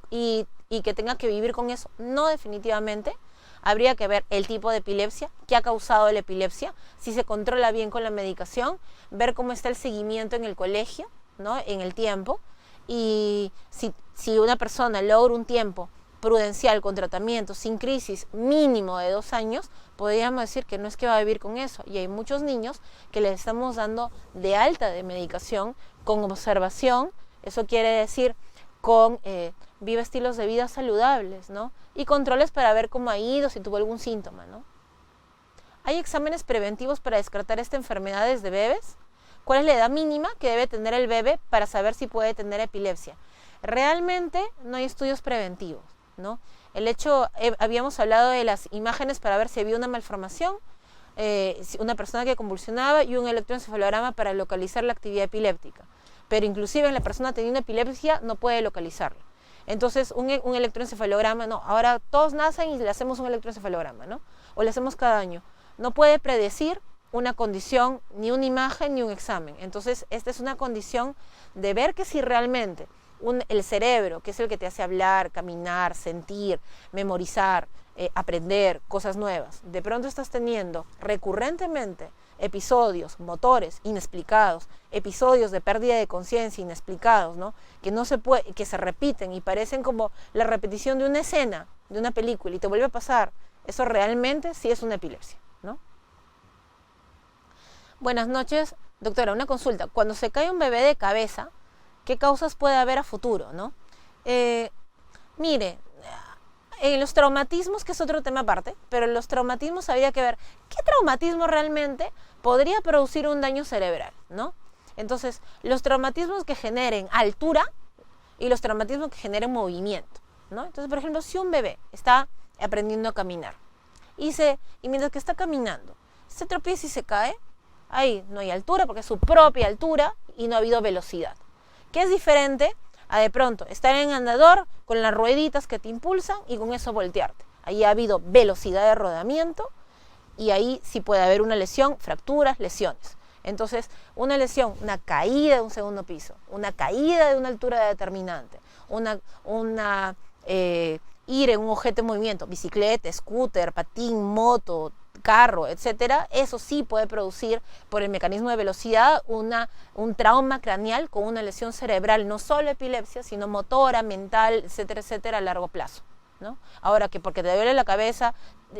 y que tenga que vivir con eso, no definitivamente. Habría que ver el tipo de epilepsia, qué ha causado la epilepsia, si se controla bien con la medicación, ver cómo está el seguimiento en el colegio, ¿no? En el tiempo, y si una persona logra un tiempo prudencial con tratamiento sin crisis mínimo de 2 años, podríamos decir que no es que va a vivir con eso, y hay muchos niños que les estamos dando de alta de medicación con observación, eso quiere decir con vive estilos de vida saludables, ¿no? Y controles para ver cómo ha ido, si tuvo algún síntoma, ¿no? ¿Hay exámenes preventivos para descartar esta enfermedad desde bebés? ¿Cuál es la edad mínima que debe tener el bebé para saber si puede tener epilepsia? Realmente no hay estudios preventivos, ¿no? El hecho, habíamos hablado de las imágenes para ver si había una malformación, una persona que convulsionaba y un electroencefalograma para localizar la actividad epiléptica. Pero inclusive en la persona teniendo epilepsia no puede localizarla. Entonces un electroencefalograma, no, ahora todos nacen y le hacemos un electroencefalograma, ¿no? O le hacemos cada año. No puede predecir una condición, ni una imagen, ni un examen. Entonces esta es una condición de ver que si realmente el cerebro, que es el que te hace hablar, caminar, sentir, memorizar, aprender cosas nuevas, de pronto estás teniendo recurrentemente episodios motores inexplicados, episodios de pérdida de conciencia inexplicados, ¿no? Que se repiten y parecen como la repetición de una escena, de una película, y te vuelve a pasar. Eso realmente sí es una epilepsia, ¿no? Buenas noches, doctora, una consulta. Cuando se cae un bebé de cabeza, ¿qué causas puede haber a futuro, no? Mire, en los traumatismos, que es otro tema aparte, pero en los traumatismos habría que ver qué traumatismo realmente podría producir un daño cerebral, ¿no? Entonces, los traumatismos que generen altura y los traumatismos que generen movimiento, ¿no? Entonces, por ejemplo, si un bebé está aprendiendo a caminar y mientras que está caminando, se tropieza y se cae, ahí no hay altura porque es su propia altura y no ha habido velocidad. Que es diferente a de pronto estar en andador con las rueditas que te impulsan y con eso voltearte. Ahí ha habido velocidad de rodamiento y ahí sí puede haber una lesión, fracturas, lesiones. Entonces, una lesión, una caída de un segundo piso, una caída de una altura determinante, ir en un objeto en movimiento, bicicleta, scooter, patín, moto, carro, etcétera, eso sí puede producir, por el mecanismo de velocidad, un trauma craneal con una lesión cerebral, no solo epilepsia, sino motora, mental, etcétera, etcétera, a largo plazo, ¿no? Ahora, que porque te duele la cabeza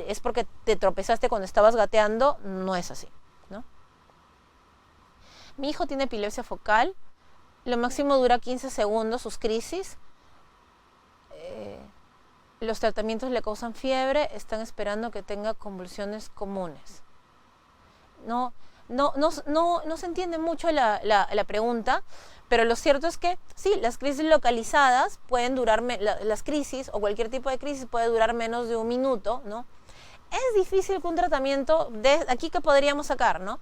es porque te tropezaste cuando estabas gateando, no es así, ¿no? Mi hijo tiene epilepsia focal, lo máximo dura 15 segundos sus crisis. Los tratamientos le causan fiebre, están esperando que tenga convulsiones comunes. No se entiende mucho la pregunta, pero lo cierto es que sí, las crisis localizadas pueden durar, las crisis o cualquier tipo de crisis puede durar menos de un minuto, ¿no? Es difícil que un tratamiento, de aquí que podríamos sacar, ¿no?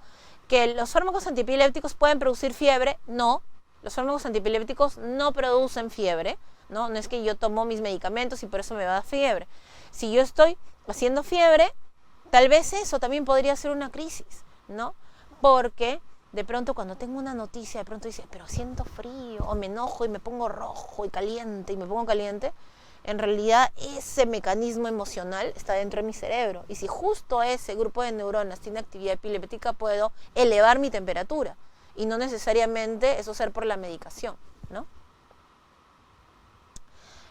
Que los fármacos antiepilépticos pueden producir fiebre, no. Los fármacos antiepilépticos no producen fiebre, ¿no? No es que yo tomo mis medicamentos y por eso me va a dar fiebre. Si yo estoy haciendo fiebre, tal vez eso también podría ser una crisis, ¿no? Porque de pronto cuando tengo una noticia, de pronto dice, pero siento frío, o me enojo y me pongo rojo y caliente, y me pongo caliente, en realidad ese mecanismo emocional está dentro de mi cerebro. Y si justo ese grupo de neuronas tiene actividad epiléptica, puedo elevar mi temperatura. Y no necesariamente eso ser por la medicación, ¿no?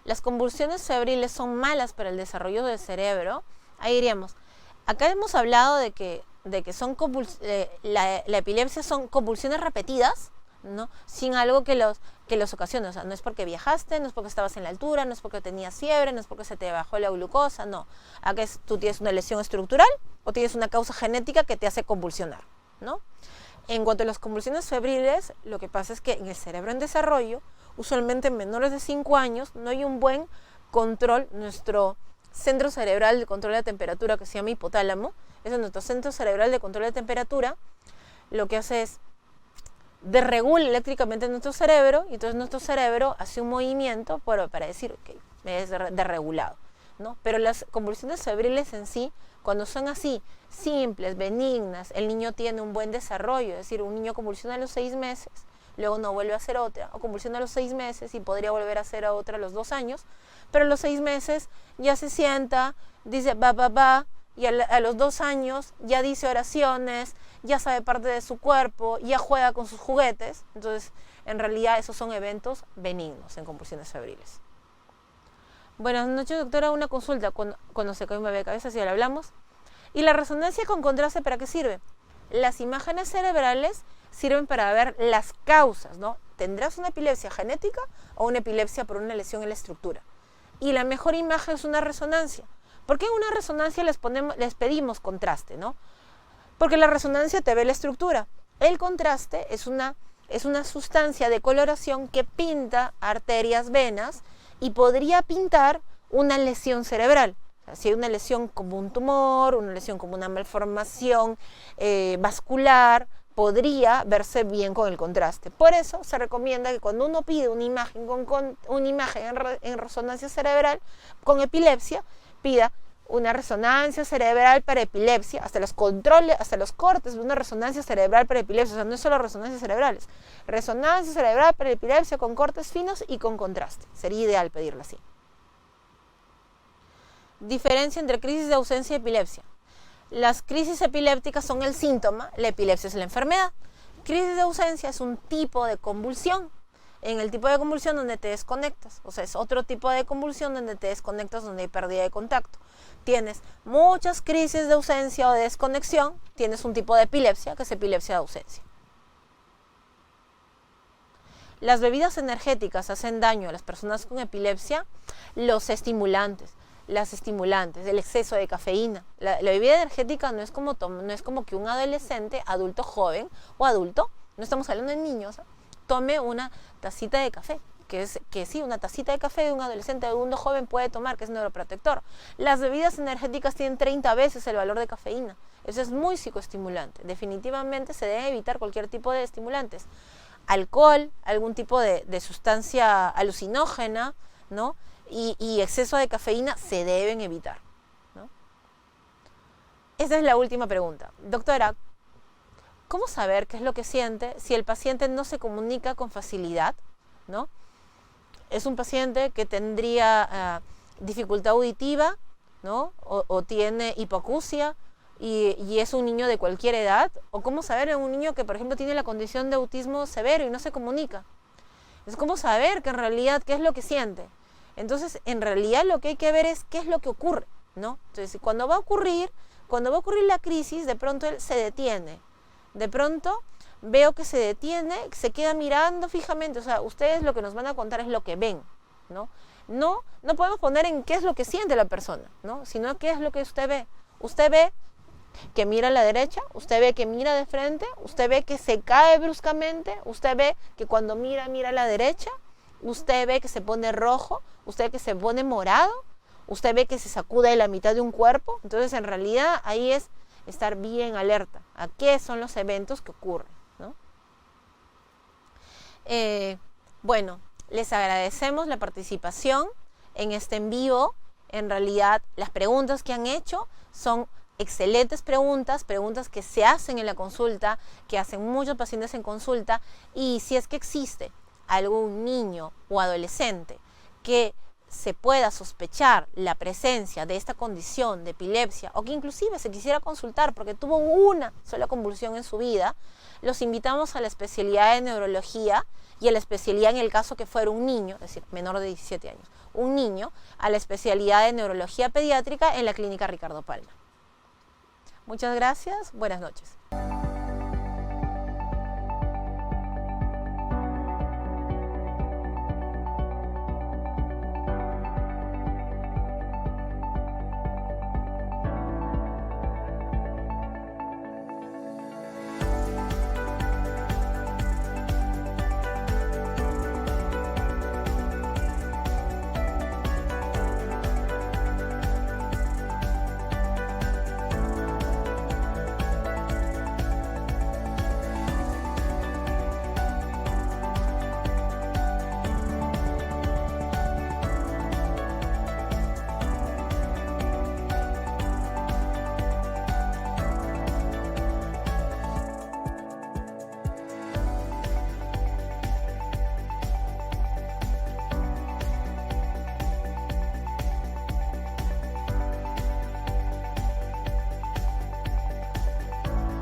Las convulsiones febriles son malas para el desarrollo del cerebro. Ahí diríamos, acá hemos hablado de que son la epilepsia son convulsiones repetidas, ¿no? Sin algo que los ocasione. O sea, no es porque viajaste, no es porque estabas en la altura, no es porque tenías fiebre, no es porque se te bajó la glucosa, no. Acá tú tienes una lesión estructural o tienes una causa genética que te hace convulsionar, ¿no? En cuanto a las convulsiones febriles, lo que pasa es que en el cerebro en desarrollo, usualmente en menores de 5 años, no hay un buen control. Nuestro centro cerebral de control de temperatura, que se llama hipotálamo, ese es nuestro centro cerebral de control de temperatura, lo que hace es desregula eléctricamente nuestro cerebro, y entonces nuestro cerebro hace un movimiento para decir que es desregulado, ¿no? Pero las convulsiones febriles en sí, cuando son así, simples, benignas, el niño tiene un buen desarrollo, es decir, un niño convulsiona a los 6 meses, luego no vuelve a hacer otra, o convulsiona a los 6 meses y podría volver a hacer otra a los 2 años, pero a los 6 meses ya se sienta, dice ba, y a los 2 años ya dice oraciones, ya sabe parte de su cuerpo, ya juega con sus juguetes. Entonces, en realidad esos son eventos benignos en convulsiones febriles. Buenas noches, doctora, una consulta. Cuando se cae un bebé de cabeza, si ya lo hablamos. ¿Y la resonancia con contraste para qué sirve? Las imágenes cerebrales sirven para ver las causas, ¿no? ¿Tendrás una epilepsia genética o una epilepsia por una lesión en la estructura? Y la mejor imagen es una resonancia. ¿Por qué en una resonancia les pedimos contraste, ¿no? Porque la resonancia te ve la estructura. El contraste es una sustancia de coloración que pinta arterias, venas, y podría pintar una lesión cerebral. O sea, si hay una lesión como un tumor, una lesión como una malformación vascular, podría verse bien con el contraste. Por eso se recomienda que cuando uno pide una imagen una imagen en resonancia cerebral con epilepsia, pida una resonancia cerebral para epilepsia, hasta los cortes de una resonancia cerebral para epilepsia. O sea, no es solo resonancias cerebrales, resonancia cerebral para epilepsia con cortes finos y con contraste. Sería ideal pedirla así. Diferencia entre crisis de ausencia y epilepsia. Las crisis epilépticas son el síntoma, la epilepsia es la enfermedad. Crisis de ausencia es un tipo de convulsión. En el tipo de convulsión donde te desconectas, o sea, es otro tipo de convulsión donde te desconectas, donde hay pérdida de contacto. Tienes muchas crisis de ausencia o de desconexión, tienes un tipo de epilepsia, que es epilepsia de ausencia. Las bebidas energéticas hacen daño a las personas con epilepsia. Los estimulantes, el exceso de cafeína. La bebida energética no es como que un adolescente, adulto joven o adulto, no estamos hablando de niños, tome una tacita de café, que sí, una tacita de café de un adolescente o de un joven puede tomar, que es neuroprotector. Las bebidas energéticas tienen 30 veces el valor de cafeína. Eso es muy psicoestimulante. Definitivamente se debe evitar cualquier tipo de estimulantes. Alcohol, algún tipo de sustancia alucinógena, ¿no? Y exceso de cafeína se deben evitar, ¿no? Esa es la última pregunta. Doctora, ¿cómo saber qué es lo que siente si el paciente no se comunica con facilidad, ¿no? Es un paciente que tendría dificultad auditiva, ¿no? O tiene hipoacusia, y es un niño de cualquier edad, o cómo saber en un niño que, por ejemplo, tiene la condición de autismo severo y no se comunica. Es como saber que en realidad qué es lo que siente. Entonces, en realidad lo que hay que ver es qué es lo que ocurre, ¿no? Entonces, cuando va a ocurrir la crisis, de pronto él se detiene. De pronto veo que se detiene, se queda mirando fijamente. O sea, ustedes lo que nos van a contar es lo que ven, ¿no? No podemos poner en qué es lo que siente la persona, ¿no? Sino qué es lo que usted ve. Usted ve que mira a la derecha, usted ve que mira de frente, usted ve que se cae bruscamente, usted ve que cuando mira a la derecha, usted ve que se pone rojo, usted ve que se pone morado, usted ve que se sacude de la mitad de un cuerpo. Entonces, en realidad, ahí es estar bien alerta a qué son los eventos que ocurren, ¿no? Bueno, les agradecemos la participación en este en vivo. En realidad, las preguntas que han hecho son excelentes preguntas que se hacen en la consulta, que hacen muchos pacientes en consulta, y si es que existe algún niño o adolescente que se pueda sospechar la presencia de esta condición de epilepsia, o que inclusive se quisiera consultar porque tuvo una sola convulsión en su vida, los invitamos a la especialidad de neurología y a la especialidad, en el caso que fuera un niño, es decir, menor de 17 años, un niño, a la especialidad de neurología pediátrica en la clínica Ricardo Palma. Muchas gracias, buenas noches.